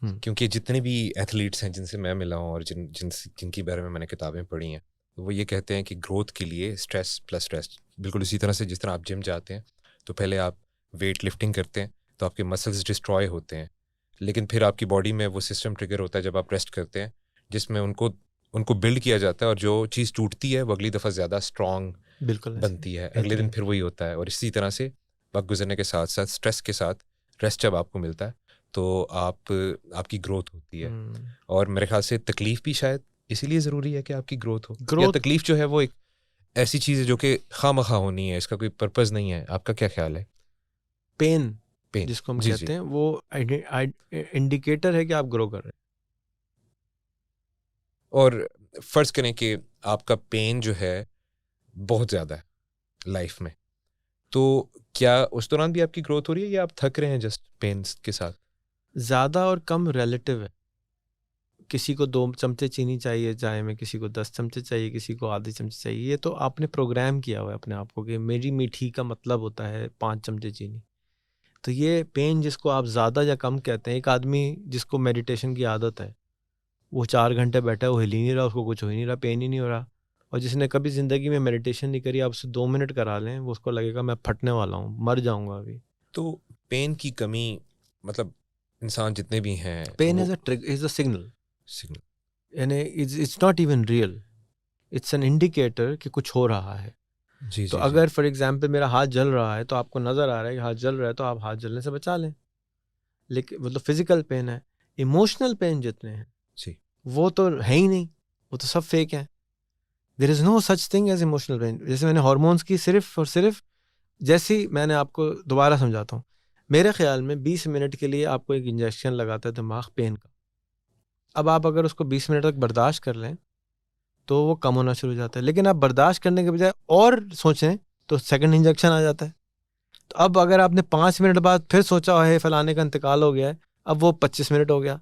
क्योंकि जितने भी एथलीट्स हैं जिनसे मैं मिला हूँ और जिनकी बारे में मैंने किताबें पढ़ी हैं, वो ये कहते हैं कि ग्रोथ के लिए स्ट्रेस प्लस रेस्ट। बिल्कुल इसी तरह से जिस तरह आप जिम जाते हैं तो पहले आप वेट लिफ्टिंग करते हैं तो आपके मसल्स डिस्ट्रॉय होते हैं, लेकिन फिर आपकी बॉडी में वो सिस्टम ट्रिगर होता है जब आप रेस्ट करते हैं, जिसमें उनको बिल्ड किया जाता है, और जो चीज़ टूटती है वो अगली दफ़ा ज़्यादा स्ट्रॉन्ग बिल्कुल ऐसे बनती है, अगले दिन फिर वही होता है। और इसी तरह से वक्त गुजरने के साथ साथ स्ट्रेस के साथ रेस्ट जब आपको मिलता है तो आपकी ग्रोथ होती है। और मेरे ख्याल से तकलीफ़ भी शायद इसीलिए ज़रूरी है कि आपकी ग्रोथ हो, या ग्रोथ, तकलीफ़ जो है वो एक ऐसी चीज़ है जो कि खामखा होनी है, इसका कोई पर्पज़ नहीं है। आपका क्या ख्याल है? पेन पेन, जिसको हम जी कहते जी। हैं, वो इंडिकेटर है कि आप ग्रो कर रहे हैं। और फ़र्ज़ करें कि आपका पेन जो है बहुत ज़्यादा है लाइफ में, तो क्या उस दौरान भी आपकी ग्रोथ हो रही है या आप थक रहे हैं जस्ट पेन के साथ? ज़्यादा और कम रिलेटिव है। किसी को 2 चमचे चीनी चाहिए चाय में, किसी को 10 चमचे चाहिए, किसी को आधे चमचे चाहिए। ये तो आपने प्रोग्राम किया हुआ है अपने आप को कि मेरी मीठी का मतलब होता है 5 चमचे चीनी। तो ये पेन जिसको आप ज़्यादा या कम कहते हैं, एक आदमी जिसको मेडिटेशन की आदत है, वो 4 घंटे बैठा है, वो हिल ही नहीं रहा, उसको कुछ हो ही नहीं रहा, पेन ही नहीं हो रहा। और जिसने कभी ज़िंदगी में मेडिटेशन नहीं करी, आप उससे 2 मिनट करा लें, वो उसको लगेगा मैं फटने वाला हूँ, मर जाऊँगा अभी। तो पेन की कमी, मतलब इंसान जितने भी हैं पेन वो इज़ अ सिग्नल, सिग्नल। यानी it's not even real, it's an indicator कि कुछ हो रहा है। जी तो जी जी। अगर फॉर एग्जांपल मेरा हाथ जल रहा है, तो आपको नज़र आ रहा है कि हाथ जल रहा है, तो आप हाथ जलने से बचा लें। लेकिन मतलब फिजिकल पेन है, इमोशनल पेन जितने हैं जी। वो तो है ही नहीं, वो तो सब फेक है। There is no such thing as emotional pain. जैसे मैंने हार्मोन्स की सिर्फ और सिर्फ, जैसे मैंने आपको दोबारा समझाता हूँ, मेरे ख्याल में 20 मिनट के लिए आपको एक इंजेक्शन लगाता है दिमाग पेन का। अब आप अगर उसको 20 मिनट तक बर्दाश्त कर लें तो वो कम होना शुरू हो जाता है, लेकिन आप बर्दाश्त करने के बजाय और सोचें तो सेकंड इंजेक्शन आ जाता है। तो अब अगर आपने 5 मिनट बाद फिर सोचा है फलाने का इंतकाल हो गया है, अब वो 25 मिनट हो गया,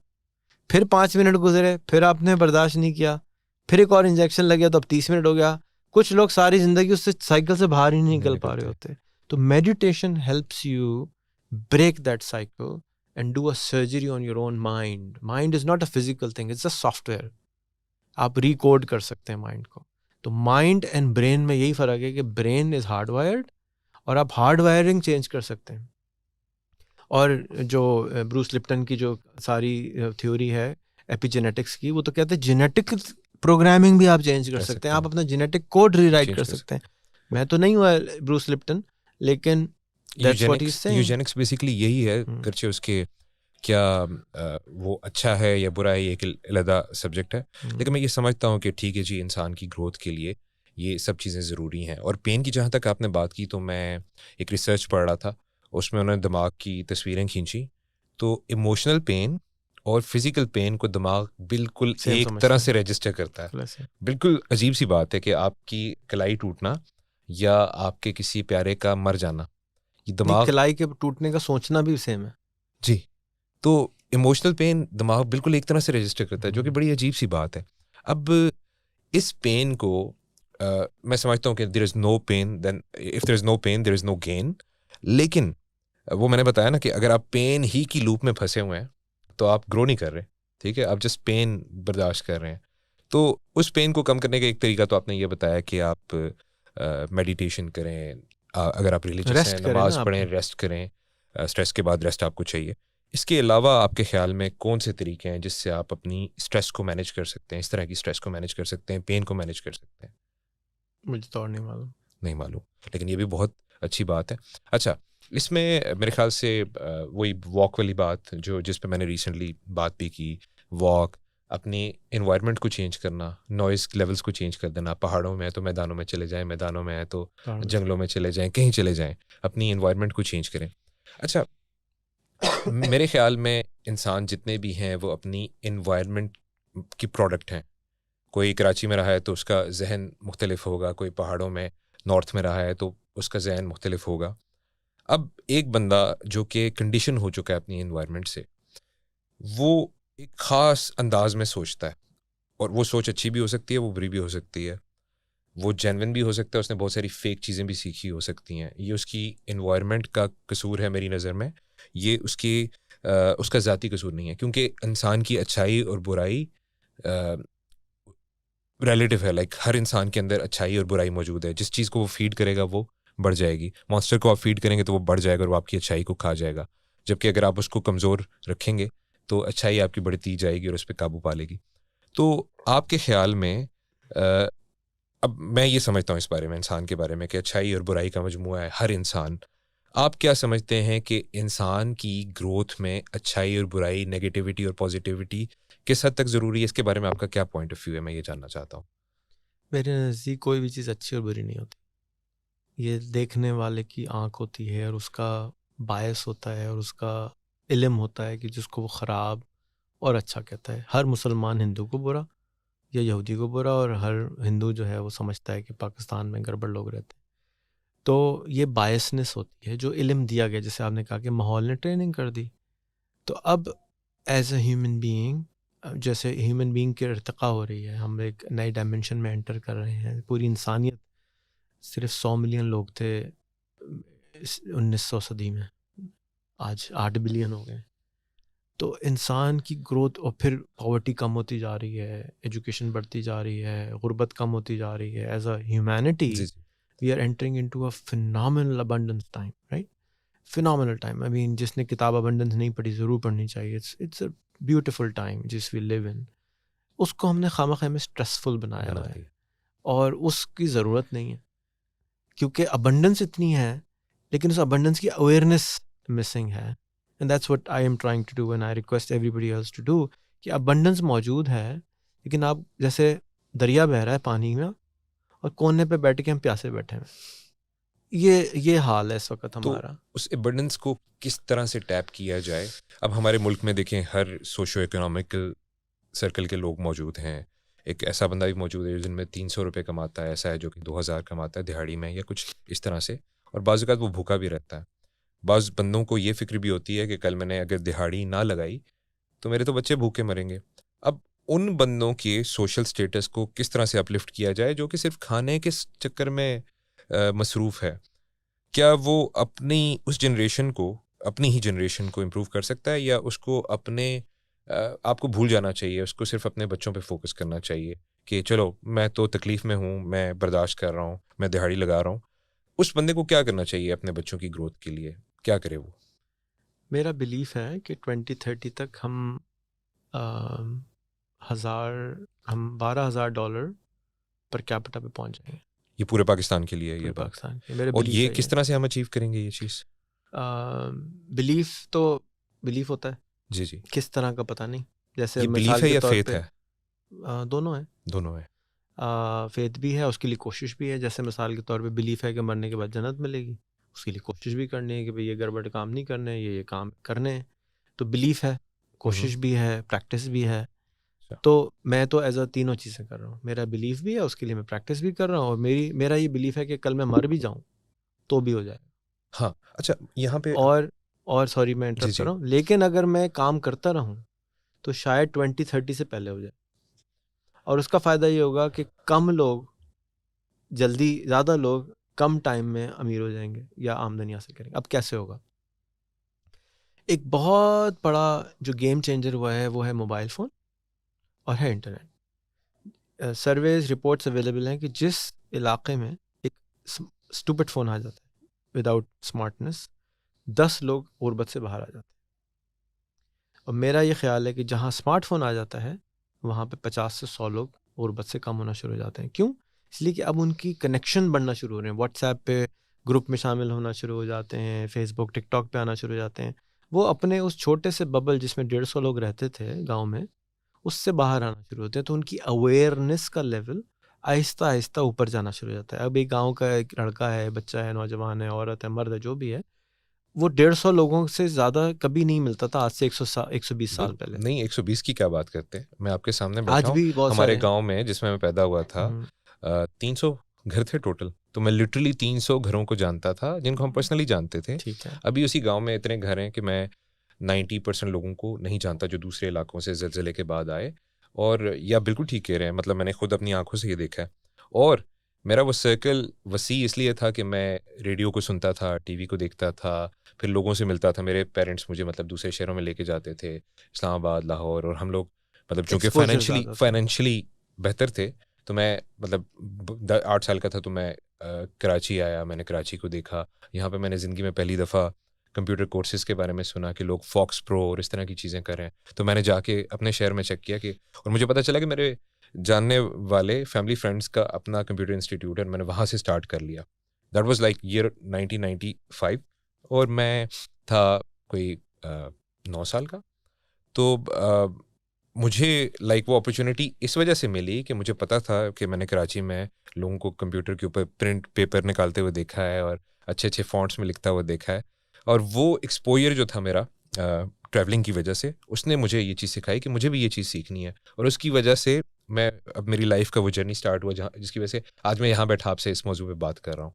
फिर 5 मिनट गुजरे, फिर आपने बर्दाश्त नहीं किया, फिर एक और इंजेक्शन लग गया तो अब 30 मिनट हो गया। कुछ लोग सारी जिंदगी उससे साइकिल से बाहर ही नहीं निकल पा रहे होते। तो meditation helps you break that cycle and do a surgery on your own mind. Mind is not a physical thing, it's a software. आप रिकोड कर सकते हैं माइंड को। तो माइंड एंड ब्रेन में यही फ़र्क है कि ब्रेन इज़ हार्डवायर्ड और आप हार्डवायरिंग चेंज कर सकते हैं। और जो ब्रूस लिप्टन की जो सारी थ्योरी है एपिजेनेटिक्स की, वो तो कहते हैं जेनेटिक प्रोग्रामिंग भी आप चेंज कर सकते हैं, आप अपना जेनेटिक कोड रीराइट कर सकते हैं। मैं तो नहीं हुआ ब्रूस लिप्टन, लेकिन that's what he is saying. Eugenix basically यही है, करचे उसके क्या वो अच्छा है या बुरा है ये एक अलग सब्जेक्ट है, लेकिन मैं ये समझता हूँ कि ठीक है जी, इंसान की ग्रोथ के लिए ये सब चीज़ें ज़रूरी हैं। और पेन की जहाँ तक आपने बात की, तो मैं एक रिसर्च पढ़ रहा था, उसमें उन्होंने दिमाग की तस्वीरें खींची, तो इमोशनल पेन और फिजिकल पेन को दिमाग बिल्कुल एक तरह से रजिस्टर करता है। बिल्कुल अजीब सी बात है कि आपकी कलाई टूटना या आपके किसी प्यारे का मर जाना, ये दिमाग कलाई के टूटने का सोचना भी सेम है जी। तो इमोशनल पेन दिमाग बिल्कुल एक तरह से रजिस्टर करता है, जो कि बड़ी अजीब सी बात है। अब इस पेन को मैं समझता हूँ कि there is no pain, then if there is no pain there is no gain. लेकिन वो मैंने बताया ना कि अगर आप पेन ही की लूप में फंसे हुए हैं तो आप ग्रो नहीं कर रहे, ठीक है, आप जस्ट पेन बर्दाश्त कर रहे हैं। तो उस पेन को कम करने का एक तरीका तो आपने ये बताया कि आप मेडिटेशन करें, अगर आप रिलीजियस हैं नमाज पढ़ें, रेस्ट करें, स्ट्रेस के बाद रेस्ट आपको चाहिए। इसके अलावा आपके ख्याल में कौन से तरीके हैं जिससे आप अपनी स्ट्रेस को मैनेज कर सकते हैं, इस तरह की स्ट्रेस को मैनेज कर सकते हैं, पेन को मैनेज कर सकते हैं? मुझे तो और नहीं मालूम। नहीं मालूम, लेकिन ये भी बहुत अच्छी बात है। अच्छा, इसमें मेरे ख्याल से वही वॉक वाली बात जो जिस पे मैंने रिसेंटली बात भी की, वॉक, अपनी इन्वायरमेंट को चेंज करना, नॉइज़ लेवल्स को चेंज कर देना। पहाड़ों में है तो मैदानों में चले जाएं, मैदानों में है तो जंगलों में चले जाएं, कहीं चले जाएं, अपनी इन्वायरमेंट को चेंज करें। अच्छा, मेरे ख्याल में इंसान जितने भी हैं वो अपनी इन्वायरमेंट की प्रोडक्ट हैं। कोई कराची में रहा है तो उसका जहन मुख्तलिफ होगा, कोई पहाड़ों में नॉर्थ में रहा है तो उसका जहन मुख्तलिफ होगा। अब एक बंदा जो कि कंडीशन हो चुका है अपनी इन्वायरमेंट से, वो एक ख़ास अंदाज में सोचता है, और वो सोच अच्छी भी हो सकती है, वो बुरी भी हो सकती है, वो जेन्युइन भी हो सकता है, उसने बहुत सारी फेक चीज़ें भी सीखी हो सकती हैं। ये उसकी इन्वायरमेंट का कसूर है मेरी नज़र में, ये उसका ज़ाती कसूर नहीं है, क्योंकि इंसान की अच्छाई और बुराई रिलेटिव है। लाइक हर इंसान के अंदर अच्छाई और बुराई मौजूद है। जिस चीज़ को वो फीड करेगा वो बढ़ जाएगी। मॉन्स्टर को आप फीड करेंगे तो वो बढ़ जाएगा और वो आपकी अच्छाई को खा जाएगा, जबकि अगर आप उसको कमज़ोर रखेंगे तो अच्छाई आपकी बढ़ती जाएगी और उस पर काबू पा लेगी। तो आपके ख्याल में अब मैं ये समझता हूँ इस बारे में, इंसान के बारे में, कि अच्छाई और बुराई का मजमूआ है हर इंसान। आप क्या समझते हैं कि इंसान की ग्रोथ में अच्छाई और बुराई, नेगेटिविटी और पॉजिटिविटी किस हद तक ज़रूरी है? इसके बारे में आपका क्या पॉइंट ऑफ व्यू है, मैं ये जानना चाहता हूँ। मेरे नज़दीक कोई भी चीज़ अच्छी और बुरी नहीं होती। ये देखने वाले की आँख होती है और उसका बायस होता है और उसका इल्म होता है कि जिसको वो ख़राब और अच्छा कहता है। हर मुसलमान हिंदू को बुरा या यहूदी को बुरा, और हर हिंदू जो है वो समझता है कि पाकिस्तान में गड़बड़ लोग रहते हैं। तो ये बायसनेस होती है जो इल्म दिया गया, जैसे आपने कहा कि माहौल ने ट्रेनिंग कर दी। तो अब एज अ ह्यूमन बीइंग, जैसे ह्यूमन बीइंग की इर्तिका हो रही है, हम एक नए डायमेंशन में एंटर कर रहे हैं। पूरी इंसानियत, सिर्फ 100 मिलियन लोग थे 1900 सदी में, आज 8 बिलियन हो गए। तो इंसान की ग्रोथ, और फिर पॉवर्टी कम होती जा रही है, एजुकेशन बढ़ती जा रही है, गुर्बत कम होती जा रही है। As a humanity we are entering into a phenomenal abundance time, right? Phenomenal time. I mean, जिसने किताब अबंडेंस नहीं पढ़ी ज़रूर पढ़नी चाहिए। इट्स अ ब्यूटीफुल टाइम जिस वी लिव इन। उसको हमने खामखा में स्ट्रेसफुल बनाया हुआ है और उसकी ज़रूरत नहीं है, क्योंकि अबंडेंस इतनी है, लेकिन उस अबंडेंस की अवेयरनेस मिसिंग है। And that's what I am trying to do and I request everybody else to do, कि अबंडेंस मौजूद है, लेकिन आप, जैसे दरिया बह रहा है पानी में, और कोने पे बैठ के हम प्यासे बैठे हैं। ये हाल है इस वक्त तो हमारा। उस एबंडेंस को किस तरह से टैप किया जाए? अब हमारे मुल्क में देखें, हर सोशो इकोनॉमिकल सर्कल के लोग मौजूद हैं। एक ऐसा बंदा भी मौजूद है जिनमें 300 रुपये कमाता है, ऐसा है जो कि 2000 कमाता है दिहाड़ी में या कुछ इस तरह से, और बाज़ औक़ात वो भूखा भी रहता है। बाज़ बंदों को ये फ़िक्र भी होती है कि कल मैंने अगर दिहाड़ी ना लगाई तो मेरे तो बच्चे भूखे मरेंगे। अब उन बंदों के सोशल स्टेटस को किस तरह से अपलिफ्ट किया जाए जो कि सिर्फ खाने के चक्कर में मसरूफ़ है? क्या वो अपनी उस जनरेशन को, अपनी ही जनरेशन को इम्प्रूव कर सकता है, या उसको अपने आपको भूल जाना चाहिए, उसको सिर्फ अपने बच्चों पे फोकस करना चाहिए कि चलो मैं तो तकलीफ़ में हूँ, मैं बर्दाश्त कर रहा हूँ, मैं दिहाड़ी लगा रहा हूँ? उस बंदे को क्या करना चाहिए अपने बच्चों की ग्रोथ के लिए? क्या करे वो? मेरा बिलीफ है कि 2030 तक हम $12,000 पर कैपिटा पे पहुंच जाएंगे, ये पूरे पाकिस्तान के लिए है ये पूरे बात? पाकिस्तान के। मेरा और बिलीफ ये है किस ये। तरह से हम अचीव करेंगे ये चीज़? बिलीफ तो बिलीफ होता है, जी, जी। किस तरह का पता नहीं। जैसे ये बिलीफ मिसाल है के या तौर फेथ पे है? दोनों है। दोनों है। फेथ भी है, उसके लिए कोशिश भी है। जैसे मिसाल के तौर पे बिलीफ है कि मरने के बाद जन्नत मिलेगी, उसके लिए कोशिश भी करनी है कि भाई ये गड़बड़ काम नहीं करने हैं, ये काम करने हैं। तो बिलीफ है, कोशिश भी है, प्रैक्टिस भी है। अच्छा। तो मैं तो एज अ तीनों चीज़ें कर रहा हूँ। मेरा बिलीफ भी है, उसके लिए मैं प्रैक्टिस भी कर रहा हूँ, और मेरा ये बिलीफ है कि कल मैं मर भी जाऊँ तो भी हो जाए। हाँ, अच्छा यहाँ पे और सॉरी मैं जी, इंटरप्ट कर जी। रहा हूँ, लेकिन अगर मैं काम करता रहूँ तो शायद 2030 से पहले हो जाए। और उसका फ़ायदा ये होगा कि कम लोग ज़्यादा लोग कम टाइम में अमीर हो जाएंगे या आमदनी हासिल करेंगे। अब कैसे होगा? एक बहुत बड़ा जो गेम चेंजर हुआ है वो है मोबाइल फ़ोन और है इंटरनेट। सर्वेज रिपोर्ट्स अवेलेबल हैं कि जिस इलाके में एक स्टूपिड फ़ोन आ जाता है विदाउट स्मार्टनेस, 10 लोग गुर्बत से बाहर आ जाते हैं। और मेरा ये ख्याल है कि जहाँ स्मार्टफोन आ जाता है वहाँ पे 50 से 100 लोग गुर्बत से कम होना शुरू हो जाते हैं। क्यों? इसलिए कि अब उनकी कनेक्शन बढ़ना शुरू हो रहे हैं। व्हाट्सएप पे ग्रुप में शामिल होना शुरू हो जाते हैं, फेसबुक टिकटॉक पे आना शुरू हो जाते हैं। वो अपने उस छोटे से बबल जिसमें 150 लोग रहते थे गांव में, उससे बाहर आना शुरू होते हैं। तो उनकी अवेयरनेस का लेवल आहिस्ता आहिस्ता ऊपर जाना शुरू हो जाता है। अब एक गांव का एक लड़का है, बच्चा है, नौजवान है, औरत है, मर्द है, जो भी है, वो 150 लोगों से ज़्यादा कभी नहीं मिलता था आज से 120 साल पहले। नहीं, 120 की क्या बात करते हैं? मैं आपके सामने बैठा आज हूँ, भी बहुत हमारे सारे हैं। गाँव में जिसमें मैं पैदा हुआ था, 300 घर थे टोटल। तो मैं लिटरली 300 घरों को जानता था, जिनको हम पर्सनली जानते थे। ठीक है। अभी उसी गाँव में इतने घर हैं कि मैं 90% लोगों को नहीं जानता जो दूसरे इलाकों से ज़लज़ले के बाद आए। और या बिल्कुल ठीक कह रहे हैं, मतलब मैंने खुद अपनी आँखों से ये देखा है। और मेरा वो सर्कल वसी इसलिए था कि मैं रेडियो को सुनता था, टीवी को देखता था, फिर लोगों से मिलता था। मेरे पेरेंट्स मुझे मतलब दूसरे शहरों में लेके जाते थे, इस्लामाबाद, लाहौर, और हम लोग मतलब चूँकि एक्सपोजर ज़्यादा था। फाइनेंशियली बेहतर थे, तो मैं मतलब 8 साल का था तो मैं कराची आया, मैंने कराची को देखा। यहाँ पे मैंने ज़िंदगी में पहली दफ़ा कंप्यूटर कोर्सेज़ के बारे में सुना कि लोग फॉक्स प्रो और इस तरह की चीज़ें कर रहे हैं। तो मैंने जाके अपने शहर में चेक किया कि, और मुझे पता चला कि मेरे जानने वाले फैमिली फ्रेंड्स का अपना कंप्यूटर इंस्टीट्यूट है, और मैंने वहाँ से स्टार्ट कर लिया। दैट वाज़ लाइक ईयर 1995, और मैं था कोई 9 साल का। तो मुझे लाइक वो अपॉर्चुनिटी इस वजह से मिली कि मुझे पता था कि मैंने कराची में लोगों को कंप्यूटर के ऊपर प्रिंट पेपर निकालते हुए देखा है और अच्छे-अच्छे फ़ॉन्ट्स में लिखता हुआ देखा है। और वो एक्सपोज़र जो था मेरा ट्रैवलिंग की वजह से, उसने मुझे ये चीज़ सिखाई कि मुझे भी ये चीज़ सीखनी है। और उसकी वजह से मैं अब मेरी लाइफ़ का वो जर्नी स्टार्ट हुआ जहाँ जिसकी वजह से आज मैं यहाँ बैठा आपसे इस मौज़ू पे बात कर रहा हूँ।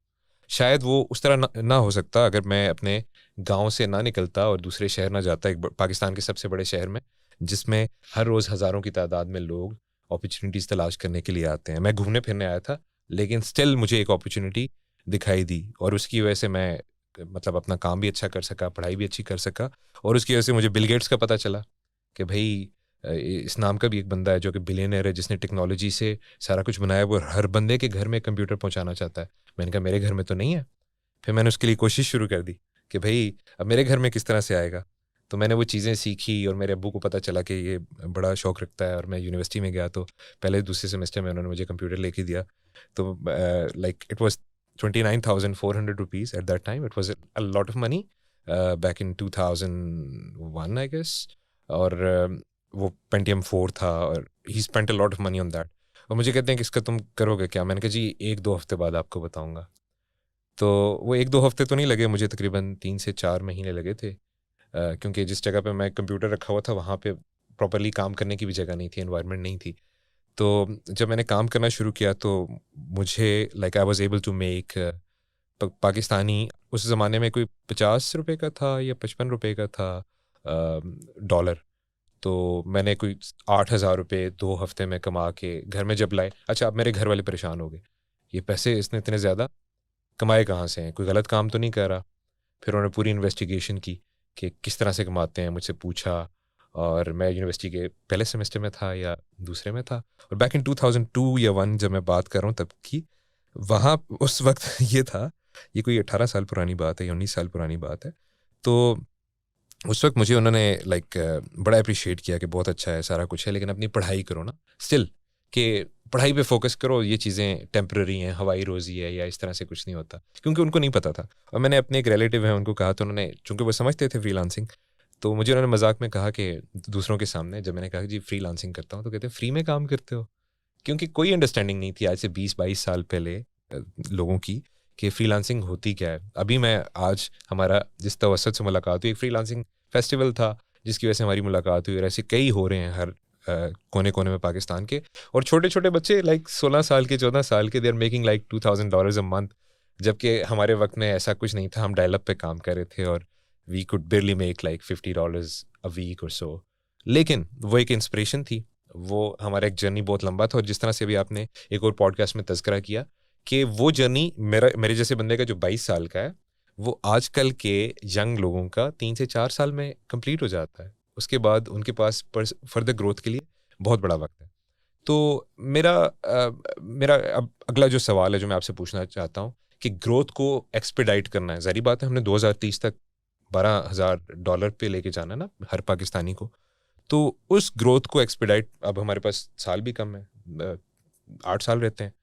शायद वो उस तरह ना हो सकता अगर मैं अपने गाँव से ना निकलता और दूसरे शहर ना जाता, एक पाकिस्तान के सबसे बड़े शहर में, जिसमें हर रोज़ हज़ारों की तादाद में लोग अपॉर्चुनिटीज़ तलाश करने के लिए आते हैं। मैं घूमने-फिरने आया था, लेकिन स्टिल मुझे एक अपॉर्चुनिटी दिखाई दी, और उसकी वजह से मैं मतलब अपना काम भी अच्छा कर सका, पढ़ाई भी अच्छी कर सका। और उसकी वजह से मुझे बिल गेट्स का पता चला कि भई इस नाम का भी एक बंदा है जो कि बिलियनियर है, जिसने टेक्नोलॉजी से सारा कुछ बनाया, वो हर बंदे के घर में कंप्यूटर पहुँचाना चाहता है। मैंने कहा मेरे घर में तो नहीं है। फिर मैंने उसके लिए कोशिश शुरू कर दी कि भई अब मेरे घर में किस तरह से आएगा। तो मैंने वो चीज़ें सीखी, और मेरे अब्बू को पता चला कि ये बड़ा शौक रखता है, और मैं यूनिवर्सिटी में गया तो पहले दूसरे सेमेस्टर में उन्होंने मुझे कंप्यूटर लेके दिया। तो like it was 29,400 rupees at that time. It was a lot of money back in 2001 I guess. और वो पेंटियम 4 था, और he spent a lot of money on that. और मुझे कहते हैं कि इसका तुम करोगे क्या? मैंने कहा जी 1-2 हफ्ते बाद आपको बताऊंगा। तो वो 1-2 हफ्ते तो नहीं लगे मुझे, तकरीबन 3 से 4 महीने लगे थे, क्योंकि जिस जगह पे मैं कंप्यूटर रखा हुआ था वहाँ पे प्रॉपरली काम करने की भी जगह नहीं थी, एनवायरनमेंट नहीं थी। तो जब मैंने काम करना शुरू किया तो मुझे like I was able to make Pakistani, उस ज़माने में कोई 50 रुपए का था या 55 रुपए का था डॉलर। तो मैंने कोई 8,000 रुपये 2 हफ्ते में कमा के घर में जब लाए। अच्छा, अब मेरे घर वाले परेशान हो गए, ये पैसे इसने इतने ज़्यादा कमाए कहाँ से हैं, कोई गलत काम तो नहीं कर रहा। फिर उन्होंने पूरी इन्वेस्टिगेशन की कि किस तरह से कमाते हैं, मुझसे पूछा। और मैं यूनिवर्सिटी के पहले सेमेस्टर में था या दूसरे में था, और बैक इन 2002 या 1 जब मैं बात कर रहा हूँ तब की, वहाँ उस वक्त ये था, ये कोई 18 साल पुरानी बात है या 19 साल पुरानी बात है। तो उस वक्त मुझे उन्होंने लाइक बड़ा अप्रिशिएट किया कि बहुत अच्छा है, सारा कुछ है, लेकिन अपनी पढ़ाई करो ना, स्टिल कि पढ़ाई पे फोकस करो, ये चीज़ें टेम्पररी हैं, हवाई रोज़ी है या इस तरह से कुछ नहीं होता, क्योंकि उनको नहीं पता था। और मैंने अपने एक रिलेटिव है उनको कहा, तो उन्होंने, चूँकि वो समझते थे फ्रीलांसिंग, तो मुझे उन्होंने मजाक में कहा कि दूसरों के सामने जब मैंने कहा कि जी फ्रीलांसिंग करता हूँ, तो कहते फ्री में काम करते हो, क्योंकि कोई अंडरस्टैंडिंग नहीं थी आज से 20-22 साल पहले लोगों की कि फ्रीलांसिंग होती क्या है। अभी मैं आज हमारा जिस तवसत से मुलाकात हुई, एक फ्रीलांसिंग फेस्टिवल था जिसकी वजह से हमारी मुलाकात हुई, और ऐसे कई हो रहे हैं हर कोने कोने में पाकिस्तान के। और छोटे छोटे बच्चे लाइक 16 साल के, 14 साल के, they are making like $2,000 a month, जबकि हमारे वक्त में ऐसा कुछ नहीं था। हम डायलअप पे काम कर रहे थे और we could barely make like $50 a week और सो। लेकिन वो एक इंस्पिरेशन थी, वो हमारा एक जर्नी बहुत लंबा था। और जिस तरह से अभी आपने एक और पॉडकास्ट में तज़किरा किया कि वो जर्नी मेरे जैसे बंदे का जो 22 साल का है, वो आजकल के यंग लोगों का 3 से 4 साल में कंप्लीट हो जाता है। उसके बाद उनके पास फर्दर ग्रोथ के लिए बहुत बड़ा वक्त है। तो मेरा अब अगला जो सवाल है जो मैं आपसे पूछना चाहता हूँ कि ग्रोथ को एक्सपेडाइट करना है, ज़ाहिर बात है हमने 2030 तक $12,000 पे लेके जाना है ना हर पाकिस्तानी को। तो उस ग्रोथ को एक्सपेडाइट, अब हमारे पास साल भी कम है, 8 साल रहते हैं,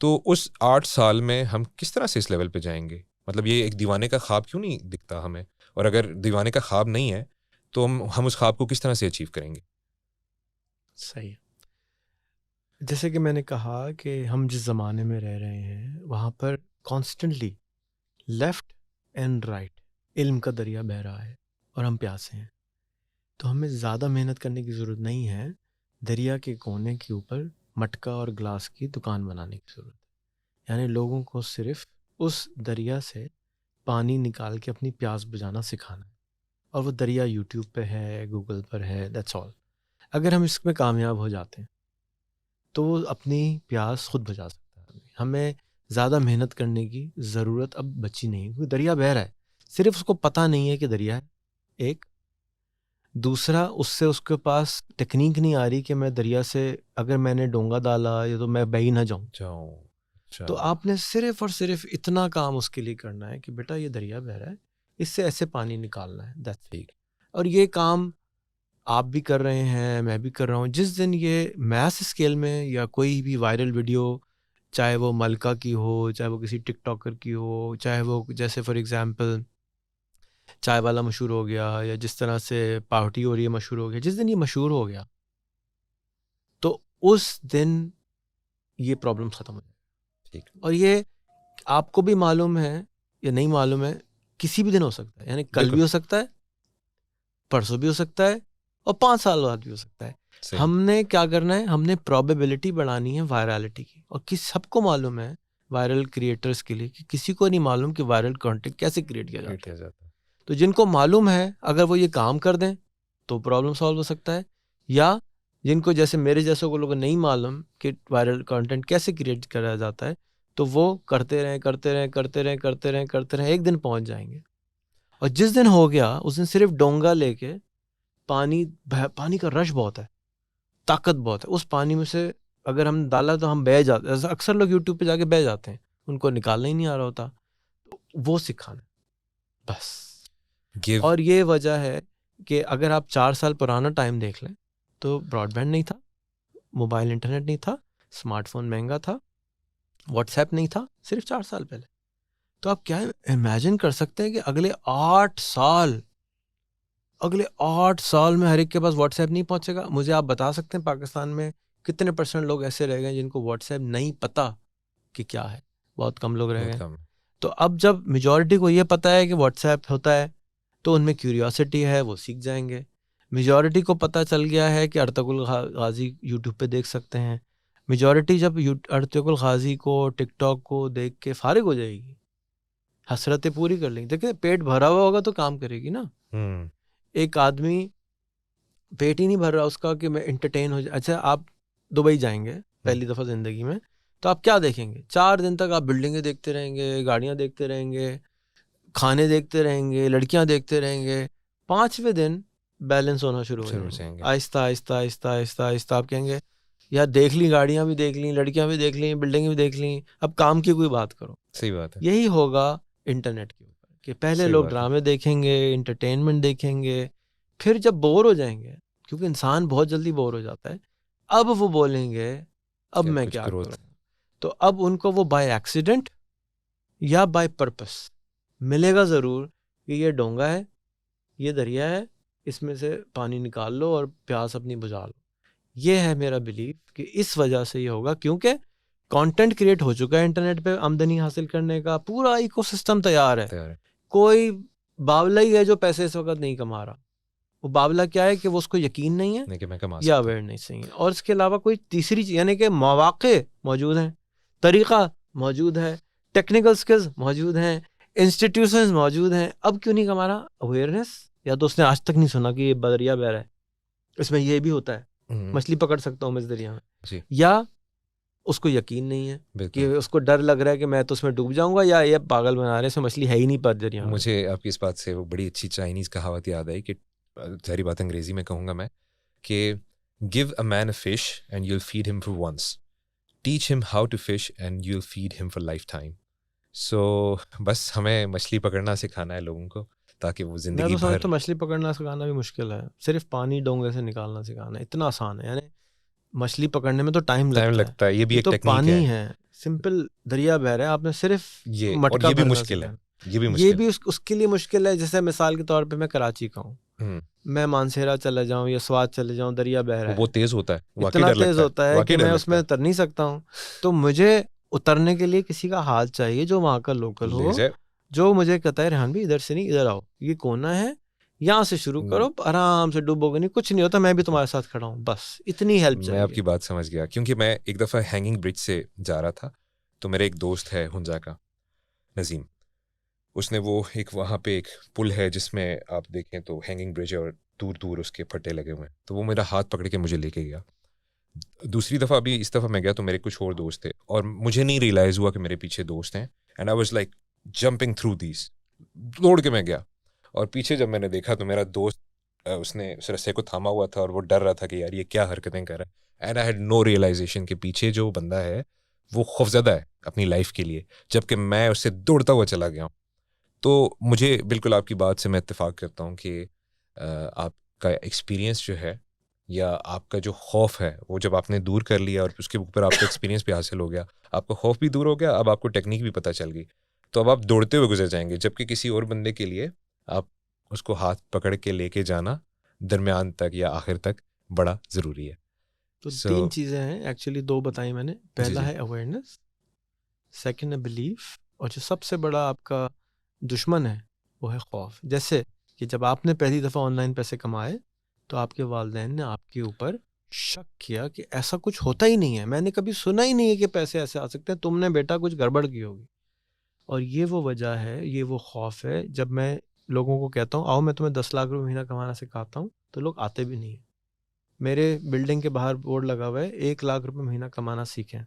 तो उस 8 साल में हम किस तरह से इस लेवल पे जाएंगे? मतलब ये एक दीवाने का ख्वाब क्यों नहीं दिखता हमें? और अगर दीवाने का ख्वाब नहीं है तो हम उस ख्वाब को किस तरह से अचीव करेंगे? सही है। जैसे कि मैंने कहा कि हम जिस ज़माने में रह रहे हैं वहाँ पर कॉन्स्टेंटली लेफ़्ट एंड राइट इल्म का दरिया बह रहा है और हम प्यासे हैं। तो हमें ज़्यादा मेहनत करने की ज़रूरत नहीं है, दरिया के कोने के ऊपर मटका और ग्लास की दुकान बनाने की ज़रूरत है। यानी लोगों को सिर्फ उस दरिया से पानी निकाल के अपनी प्यास बुझाना सिखाना है, और वो दरिया यूट्यूब पे है, गूगल पर है, दैट्स ऑल। अगर हम इसमें कामयाब हो जाते हैं तो वो अपनी प्यास खुद बुझा सकता है। हमें ज़्यादा मेहनत करने की ज़रूरत अब बची नहीं, क्योंकि दरिया बह रहा है, सिर्फ उसको पता नहीं है कि दरिया है। एक दूसरा, उससे उसके पास टेक्निक नहीं आ रही कि मैं दरिया से अगर मैंने डोंगा डाला या तो मैं बह ही ना जाऊं। तो आपने सिर्फ और सिर्फ इतना काम उसके लिए करना है कि बेटा ये दरिया बह रहा है, इससे ऐसे पानी निकालना है, दैट्स इट। और ये काम आप भी कर रहे हैं, मैं भी कर रहा हूँ। जिस दिन ये मैस स्केल में या कोई भी वायरल वीडियो, चाहे वो मलका की हो, चाहे वो किसी टिकटॉकर की हो, चाहे वो जैसे फॉर एग्जांपल चाय वाला मशहूर हो गया, या जिस तरह से पार्टी हो रही है मशहूर हो गया, जिस दिन ये मशहूर हो गया तो उस दिन ये प्रॉब्लम ख़त्म हो जाए। और ये आपको भी मालूम है या नहीं मालूम है, किसी भी दिन हो सकता है, यानी कल भी हो सकता है, परसों भी हो सकता है, और 5 साल बाद भी हो सकता है। हमने क्या करना है, हमने प्रोबेबिलिटी बढ़ानी है वायरलिटी की। और सबको मालूम है वायरल क्रिएटर्स के लिए कि किसी को नहीं मालूम कि वायरल कंटेंट कैसे क्रिएट किया जाता है। तो जिनको मालूम है अगर वो ये काम कर दें तो प्रॉब्लम सॉल्व हो सकता है, या जिनको जैसे मेरे जैसों को लोगों को नहीं मालूम कि वायरल कंटेंट कैसे क्रिएट करा जाता है, तो वो करते रहें, एक दिन पहुंच जाएंगे। और जिस दिन हो गया उस दिन सिर्फ डोंगा लेके पानी का रश बहुत है, ताकत बहुत है, उस पानी में से अगर हम डाला तो हम बह जाते हैं। अक्सर लोग यूट्यूब पे जाके बह जाते हैं, उनको निकालना ही नहीं आ रहा होता। तो वो सिखाना बस। और ये वजह है कि अगर आप 4 साल पुराना टाइम देख लें तो ब्रॉडबैंड नहीं था, मोबाइल इंटरनेट नहीं था, स्मार्टफोन महंगा था, व्हाट्सएप नहीं था, सिर्फ 4 साल पहले। तो आप क्या इमेजिन कर सकते हैं कि अगले 8 साल में हर एक के पास व्हाट्सएप नहीं पहुंचेगा? मुझे आप बता सकते हैं पाकिस्तान में कितने % लोग ऐसे रह गए जिनको व्हाट्सएप नहीं पता कि क्या है? बहुत कम लोग रह बहुत गए। कम। तो अब जब मेजॉरिटी को ये पता है कि व्हाट्सएप होता है तो उनमें क्यूरियोसिटी है, वो सीख जाएंगे। मेजॉरिटी को पता चल गया है कि अर्तुगरुल गाजी यूट्यूब पे देख सकते हैं। मेजॉरिटी जब अर्तुगरुल गाजी को टिकटॉक को देख के फारिग हो जाएगी, हसरतें पूरी कर लेंगी। देखिए पेट भरा हुआ होगा तो काम करेगी ना। एक आदमी पेट ही नहीं भर रहा उसका कि मैं एंटरटेन हो जाए। अच्छा, आप दुबई जाएंगे पहली दफ़ा ज़िंदगी में, तो आप क्या देखेंगे? 4 दिन तक आप बिल्डिंगें देखते रहेंगे, गाड़ियाँ देखते रहेंगे, खाने देखते रहेंगे, लड़कियां देखते रहेंगे। 5वें दिन बैलेंस होना शुरू हो जाएंगे। आहिस्ता आहिस्ता आहिस्ता आहिस्ता आहिस्ता आप कहेंगे यार देख ली, गाड़ियां भी देख ली, लड़कियां भी देख ली, बिल्डिंग भी देख ली, अब काम की कोई बात करो। सही बात है। यही होगा इंटरनेट के ऊपर कि पहले लोग ड्रामे देखेंगे, एंटरटेनमेंट देखेंगे, फिर जब बोर हो जाएंगे, क्योंकि इंसान बहुत जल्दी बोर हो जाता है, अब वो बोलेंगे अब मैं क्या करूं। तो अब उनको वो बाय एक्सीडेंट या बाय पर्पस मिलेगा ज़रूर कि ये डोंगा है, ये दरिया है, इसमें से पानी निकाल लो और प्यास अपनी बुझा लो। ये है मेरा बिलीव कि इस वजह से ये होगा, क्योंकि कंटेंट क्रिएट हो चुका है इंटरनेट पे, आमदनी हासिल करने का पूरा इकोसिस्टम तैयार है। कोई बावला ही है जो पैसे इस वक्त नहीं कमा रहा। वो बावला क्या है कि वो उसको यकीन नहीं है कि मैं कमा या अवेयरनेस नहीं है, और इसके अलावा कोई तीसरी चीज़, यानी कि मौके मौजूद हैं, तरीका मौजूद है, टेक्निकल स्किल्स मौजूद हैं, इंस्टीट्यूशंस मौजूद हैं, अब क्यों नहीं कमा रहा? अवेयरनेस, या तो उसने आज तक नहीं सुना कि ये दरिया बह रहा है, इसमें ये भी होता है, मछली पकड़ सकता हूँ मैं इस दरिया में, या उसको यकीन नहीं है कि उसको डर लग रहा है कि मैं तो उसमें डूब जाऊंगा, या ये पागल बना रहे हैं, इसमें मछली है ही नहीं पर दरिया में। मुझे आपकी इस बात से वो बड़ी अच्छी चाइनीज़ कहावत याद आई कि सारी बात अंग्रेजी में कहूँगा मैं कि give a man a fish and you'll feed him for once, teach him how to fish and you'll feed him for life time. So बस हमें मछली पकड़ना सिखाना है लोगों को, ताकि वो जिंदगी मैं तो समझता हूं मछली पकड़ना सिखाना भी मुश्किल है, सिर्फ पानी डोंगे से निकालना सिखाना इतना आसान है। यानी मछली पकड़ने में तो टाइम लगता है, ये भी एक तो टेक्निक पानी है, सिंपल दरिया बह रहा है, आपने सिर्फ ये मटका, और ये भी मुश्किल है, ये भी उसके लिए मुश्किल है। जैसे मिसाल के तौर पे मैं कराची का हूँ, मैं मानसेरा चले जाऊँ या स्वात चले जाऊँ, दरिया बह रहा है, वो तेज होता है, इतना तेज होता है कि मैं उसमें उतर नहीं सकता हूँ। तो मुझे उतरने के लिए किसी का हाथ चाहिए जो वहाँ का लोकल हो, जो मुझे कहता है रेहान भाई इधर से नहीं, इधर आओ, ये कोना है, यहाँ से शुरू करो, आराम से डूबोगे नहीं, कुछ नहीं होता, मैं भी तुम्हारे साथ खड़ा हूँ, बस इतनी हेल्प चाहिए। मैं आपकी बात समझ गया, क्योंकि मैं एक दफ़ा हैंगिंग ब्रिज से जा रहा था, तो मेरे एक दोस्त है हुंजा का, नज़ीम, उसने वो एक वहाँ पे एक पुल है जिसमें आप देखें तो हैंगिंग ब्रिज है और दूर दूर उसके फटे लगे हुए हैं, तो वो मेरा हाथ पकड़ के मुझे लेके गया। दूसरी दफ़ा अभी इस दफ़ा मैं गया तो मेरे कुछ और दोस्त थे और मुझे नहीं रियलाइज़ हुआ कि मेरे पीछे दोस्त हैं, and I was like jumping through these, दौड़ के मैं गया और पीछे जब मैंने देखा तो मेरा दोस्त उसने उस रस्से को थामा हुआ था और वो डर रहा था कि यार ये क्या हरकतें कर रहा है, and I had no realization कि पीछे जो बंदा है वो खौफजदा है अपनी लाइफ के लिए, जबकि मैं उससे दौड़ता हुआ चला गया हूँ। तो मुझे बिल्कुल आपकी बात से मैं इत्तेफाक करता हूँ कि आपका एक्सपीरियंस जो है या आपका जो खौफ है वो जब आपने दूर कर लिया और उसके ऊपर आपका एक्सपीरियंस भी हासिल हो गया, आपका खौफ भी दूर हो गया, अब आपको टेक्निक भी पता चल गई, तो अब आप दौड़ते हुए गुजर जाएंगे, जबकि किसी और बंदे के लिए आप उसको हाथ पकड़ के लेके जाना दरमियान तक या आखिर तक बड़ा ज़रूरी है। तो 3 चीज़ें हैं एक्चुअली, 2 बताई मैंने। पहला है अवेयरनेस, सेकंड है बिलीफ, और जो सबसे बड़ा आपका दुश्मन है वो है खौफ। जैसे कि जब आपने पहली दफ़ा ऑनलाइन पैसे कमाए तो आपके वालिदैन ने आपके ऊपर शक किया कि ऐसा कुछ होता ही नहीं है, मैंने कभी सुना ही नहीं है कि पैसे ऐसे आ सकते हैं, तुमने बेटा कुछ गड़बड़ की होगी। और ये वो वजह है, ये वो खौफ है। जब मैं लोगों को कहता हूँ आओ मैं तुम्हें 10 लाख रुपए महीना कमाना सिखाता हूँ, तो लोग आते भी नहीं है। मेरे बिल्डिंग के बाहर बोर्ड लगा हुआ है 1 लाख रुपए महीना कमाना सीखें,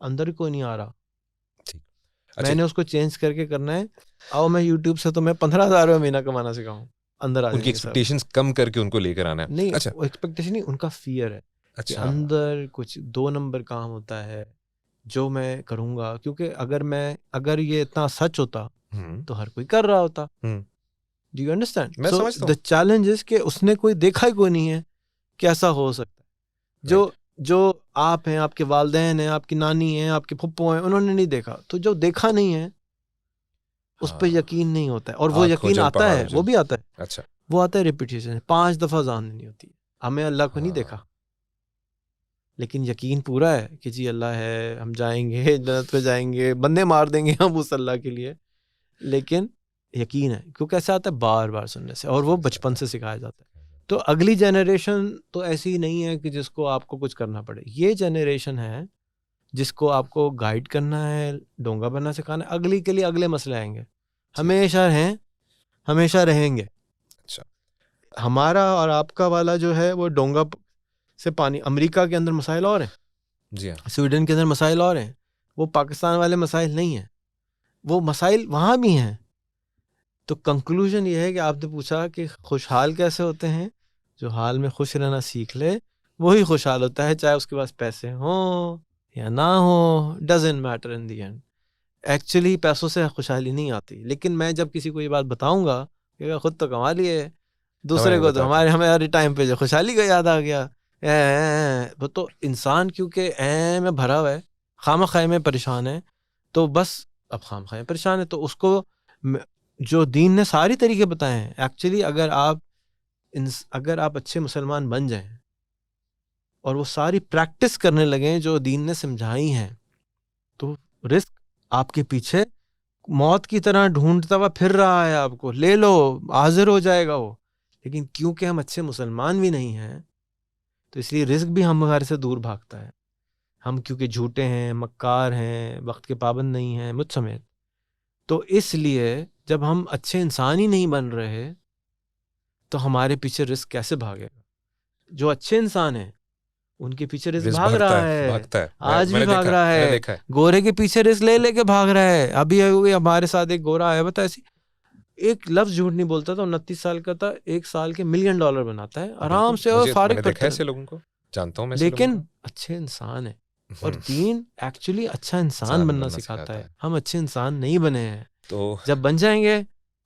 अंदर कोई नहीं आ रहा। मैंने उसको चेंज करके करना है, आओ मैं यूट्यूब से तुम्हें 15,000 रुपए महीना कमाना सिखाऊं, अंदर आ उनकी एक्सपेक्टेशंस कम करके उनको लेकर आना है। नहीं, वो एक्सपेक्टेशन नहीं, उनका फियर है कि अंदर कुछ 2 नंबर काम होता है जो मैं करूंगा, क्योंकि अगर ये इतना सच होता तो हर कोई कर रहा होता। Do you understand? मैं समझता हूं। द चैलेंज इज कि उसने कोई देखा ही कोई नहीं है कि ऐसा हो सकता है। जो आप हैं, आपके वालिदैन हैं, आपकी नानी हैं, आपके फुप्पो हैं, उन्होंने नहीं देखा, तो जो देखा नहीं है उस पर यकीन नहीं होता है, और वो यकीन आता है, वो भी आता है। अच्छा, वो आता है रिपीटेशन, 5 दफा जान नहीं होती। हमें अल्लाह को नहीं देखा, लेकिन यकीन पूरा है कि जी अल्लाह है, हम जाएंगे जन्नत पे जाएंगे, बंदे मार देंगे हम उस अल्लाह के लिए, लेकिन यकीन है। क्योंकि ऐसा आता है बार बार सुनने से, और वो बचपन से सिखाया जाता है। तो अगली जनरेशन तो ऐसी नहीं है कि जिसको आपको कुछ करना पड़े, ये जनरेशन है जिसको आपको गाइड करना है, डोंगा बनना सिखाना है। अगली के लिए अगले मसले आएंगे, हमेशा हैं, हमेशा रहेंगे। अच्छा, हमारा और आपका वाला जो है वो डोंगा से पानी, अमेरिका के अंदर मसाइल और हैं, जी हाँ, स्वीडन के अंदर मसाइल और हैं, वो पाकिस्तान वाले मसाइल नहीं हैं, वो मसाइल वहाँ भी हैं। तो कंक्लूजन ये है कि आपने पूछा कि खुशहाल कैसे होते हैं, जो हाल में खुश रहना सीख ले वही खुशहाल होता है, चाहे उसके पास पैसे हों या ना हो, doesn't matter in the and. Actually पैसों से खुशहाली नहीं आती, लेकिन मैं जब किसी को ये बात बताऊंगा कि खुद तो कमा लिए, दूसरे को तो हमारे टाइम पे जो खुशहाली का याद आ गया, वो तो इंसान क्योंकि में भरा हुआ है, खामा खाए में परेशान है, तो बस अब खाम खाए परेशान है, तो उसको जो दीन ने सारी तरीके बताए हैं। एक्चुअली अगर आप अच्छे मुसलमान बन जाएं और वो सारी प्रैक्टिस करने लगे जो दीन ने समझाई हैं, तो रिस्क आपके पीछे मौत की तरह ढूंढता हुआ फिर रहा है, आपको ले लो, हाजिर हो जाएगा वो। लेकिन क्योंकि हम अच्छे मुसलमान भी नहीं हैं, तो इसलिए रिस्क भी हमारे से दूर भागता है। हम क्योंकि झूठे हैं, मक्कार हैं, वक्त के पाबंद नहीं हैं, मुझ समेत, तो इसलिए जब हम अच्छे इंसान ही नहीं बन रहे तो हमारे पीछे रिस्क कैसे भागेगा? जो अच्छे इंसान हैं उनके पीछे रिस्क भाग रहा है, भागता है। आज भी भाग रहा मैंने है। देखा है। गोरे के पीछे रिस्क ले लेके भाग रहा है। अभी हमारे साथ एक गोरा आया, बता, ऐसी एक लफ्ज झूठ नहीं बोलता था, 29 साल का था, 1 साल के $1 मिलियन बनाता है आराम से, और फारिग देखा है ऐसे लोगों को, जानता हूं मैं ऐसे लोगों लेकिन को। अच्छे इंसान है। और दीन एक्चुअली अच्छा इंसान बनना सिखाता है। हम अच्छे इंसान नहीं बने हैं, तो जब बन जाएंगे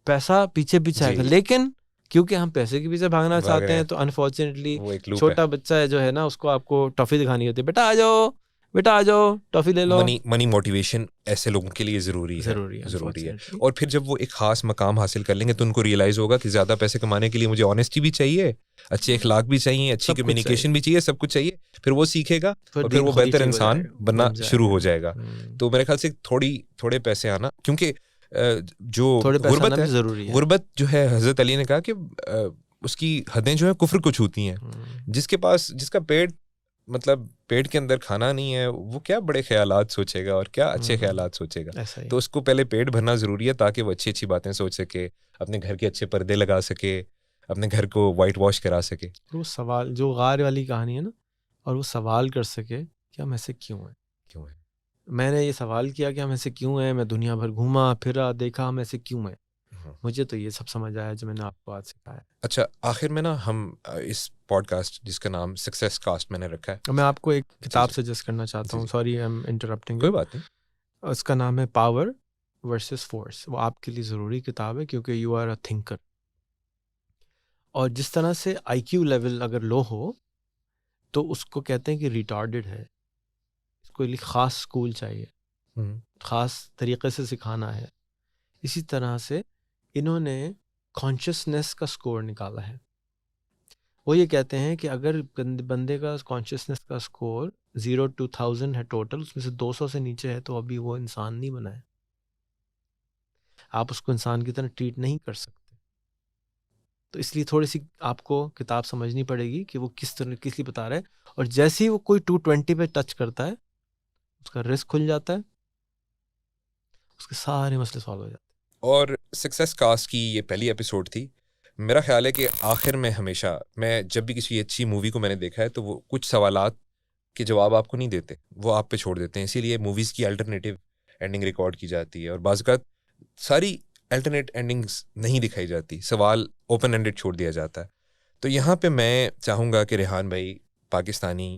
पैसा पीछे पीछे आएगा, लेकिन क्योंकि हम पैसे के पीछे भागना चाहते हैं, तो अनफॉर्चुनेटली छोटा बच्चा है जो है ना, उसको आपको टॉफी दिखानी होती है, बेटा आ जाओ, बेटा आ जाओ, टॉफी ले लो। मनी मोटिवेशन ऐसे लोगों के लिए जरूरी है। और फिर जब वो एक खास मकाम हासिल कर लेंगे तो उनको रियलाइज होगा कि ज्यादा पैसे कमाने के लिए मुझे ऑनेस्टी भी चाहिए, अच्छे अखलाक भी चाहिए, अच्छी कम्युनिकेशन भी चाहिए, सब कुछ चाहिए। फिर वो सीखेगा और फिर वो बेहतर इंसान बनना शुरू हो जाएगा। तो मेरे ख्याल से थोड़े पैसे आना, क्योंकि जो गुर्बत जो है, हजरत अली ने कहा कि उसकी हदें जो है कुफ्र को छूती हैं। जिसका पेट के अंदर खाना नहीं है, वो क्या बड़े ख्यालात सोचेगा और क्या अच्छे ख्यालात सोचेगा। तो उसको पहले पेट भरना जरूरी है ताकि वो अच्छी अच्छी बातें सोच सके, अपने घर के अच्छे पर्दे लगा सके, अपने घर को वाइट वॉश करा सके। वो सवाल जो गार वाली कहानी है ना, और वो सवाल कर सके कि हम ऐसे क्यों है। मैंने ये सवाल किया कि हम ऐसे क्यों हैं, मैं दुनिया भर घूमा फिरा, देखा हम ऐसे क्यों हैं, मुझे तो ये सब समझ आया जो मैंने आपको आज सिखाया। अच्छा, आखिर में ना हम इस पॉडकास्ट जिसका नाम सक्सेस कास्ट मैंने रखा है, मैं आपको एक किताब सजेस्ट करना चाहता हूँ। Sorry I am interrupting. कोई बात नहीं। उसका नाम है पावर वर्सेस फोर्स। वो आपके लिए ज़रूरी किताब है क्योंकि यू आर अ थिंकर, और जिस तरह से IQ लेवल अगर लो हो तो उसको कहते हैं कि रिटार्डेड है, इसको लिए ख़ास स्कूल चाहिए, ख़ास तरीक़े से सिखाना है। इसी तरह से इन्होंने कॉन्शियसनेस का स्कोर निकाला है। वो ये कहते हैं कि अगर बंदे का कॉन्शियसनेस का स्कोर 0 to 1000 है टोटल, उसमें से 200 से नीचे है तो अभी वो इंसान नहीं बना है। आप उसको इंसान की तरह ट्रीट नहीं कर सकते। तो इसलिए थोड़ी सी आपको किताब समझनी पड़ेगी कि वो किस लिए बता रहा है। और जैसे ही वो कोई 220 पे टच करता है, उसका रिस्क खुल जाता है, उसके सारे मसले सॉल्व हो जाते हैं। और सक्सेस कास्ट की ये पहली एपिसोड थी। मेरा ख्याल है कि आखिर में हमेशा मैं जब भी किसी अच्छी मूवी को मैंने देखा है तो वो कुछ सवालात के जवाब आपको नहीं देते, वो आप पे छोड़ देते हैं। इसीलिए मूवीज़ की अल्टरनेटिव एंडिंग रिकॉर्ड की जाती है और बाज़ औक़ात सारी अल्टरनेट एंडिंग्स नहीं दिखाई जाती, सवाल ओपन एंडेड छोड़ दिया जाता है। तो यहाँ पे मैं चाहूँगा कि रेहान भाई, पाकिस्तानी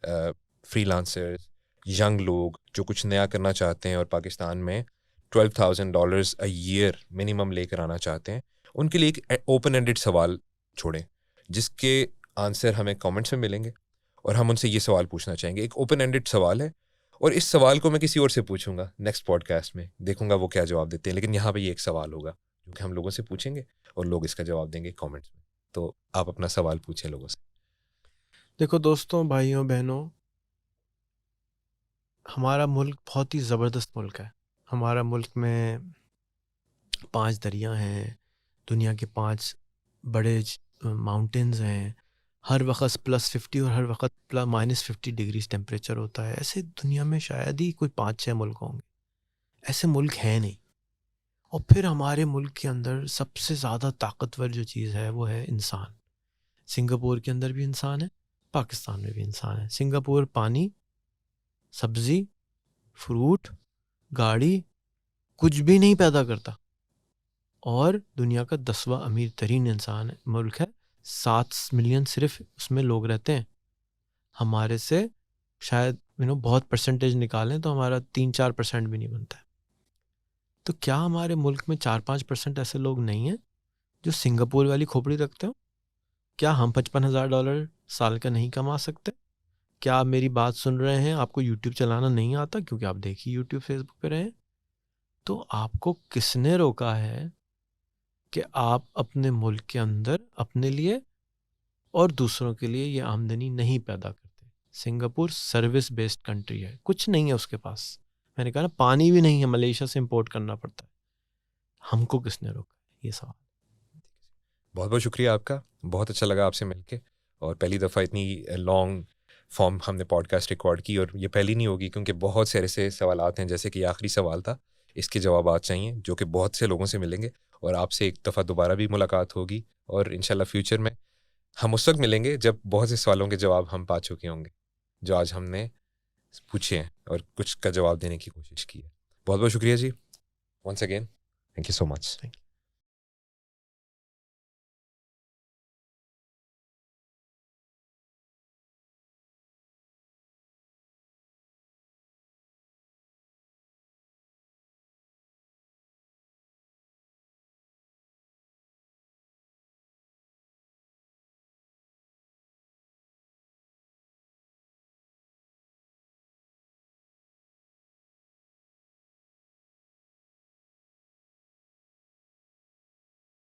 फ्रीलांसर्स, यंग लोग जो कुछ नया करना चाहते हैं और पाकिस्तान में $12,000 अ ईयर मिनिमम लेकर आना चाहते हैं, उनके लिए एक ओपन एंडेड सवाल छोड़ें जिसके आंसर हमें कमेंट्स में मिलेंगे और हम उनसे ये सवाल पूछना चाहेंगे। एक ओपन एंडेड सवाल है और इस सवाल को मैं किसी और से पूछूंगा नेक्स्ट पॉडकास्ट में, देखूंगा वो क्या जवाब देते हैं। लेकिन यहाँ पे ये एक सवाल होगा जो कि हम लोगों से पूछेंगे और लोग इसका जवाब देंगे कमेंट्स में। तो आप अपना सवाल पूछें लोगों से। देखो दोस्तों, भाइयों बहनों, हमारा मुल्क बहुत ही ज़बरदस्त मुल्क है। हमारा मुल्क में 5 दरिया हैं, दुनिया के 5 बड़े माउंटेन्स हैं, हर वक़्त +50 और हर वक़्त -50 डिग्रीज़ टेम्परेचर होता है। ऐसे दुनिया में शायद ही कोई 5-6 मुल्क होंगे, ऐसे मुल्क हैं नहीं। और फिर हमारे मुल्क के अंदर सबसे ज़्यादा ताकतवर जो चीज़ है वो है इंसान। सिंगापुर के अंदर भी इंसान है, पाकिस्तान में भी इंसान है। सिंगापुर पानी, सब्ज़ी, फ्रूट, गाड़ी कुछ भी नहीं पैदा करता और दुनिया का 10वां अमीर तरीन इंसान है मुल्क है। 7 मिलियन सिर्फ उसमें लोग रहते हैं। हमारे से शायद बहुत परसेंटेज निकालें तो हमारा 3-4% भी नहीं बनता है। तो क्या हमारे मुल्क में 4-5% ऐसे लोग नहीं हैं जो सिंगापुर वाली खोपड़ी रखते हो? क्या हम $55,000 साल का नहीं कमा सकते? क्या आप मेरी बात सुन रहे हैं, आपको यूट्यूब चलाना नहीं आता क्योंकि आप देखिए यूट्यूब फेसबुक पे रहे? तो आपको किसने रोका है कि आप अपने मुल्क के अंदर अपने लिए और दूसरों के लिए ये आमदनी नहीं पैदा करते? सिंगापुर सर्विस बेस्ड कंट्री है, कुछ नहीं है उसके पास। मैंने कहा ना, पानी भी नहीं है, मलेशिया से इंपोर्ट करना पड़ता है। हमको किसने रोका? ये सवाल। बहुत बहुत शुक्रिया आपका, बहुत अच्छा लगा आपसे मिलके। और पहली दफ़ा इतनी लॉन्ग फॉर्म हमने पॉडकास्ट रिकॉर्ड की, और ये पहली नहीं होगी क्योंकि बहुत से ऐसे सवालात हैं, जैसे कि आखिरी सवाल था, इसके जवाब चाहिए जो कि बहुत से लोगों से मिलेंगे। और आपसे एक दफ़ा दोबारा भी मुलाकात होगी, और इंशाल्लाह फ्यूचर में हम उस वक्त मिलेंगे जब बहुत से सवालों के जवाब हम पा चुके होंगे जो आज हमने पूछे हैं और कुछ का जवाब देने की कोशिश की है। बहुत बहुत शुक्रिया जी, once again, thank you so much. Thank you.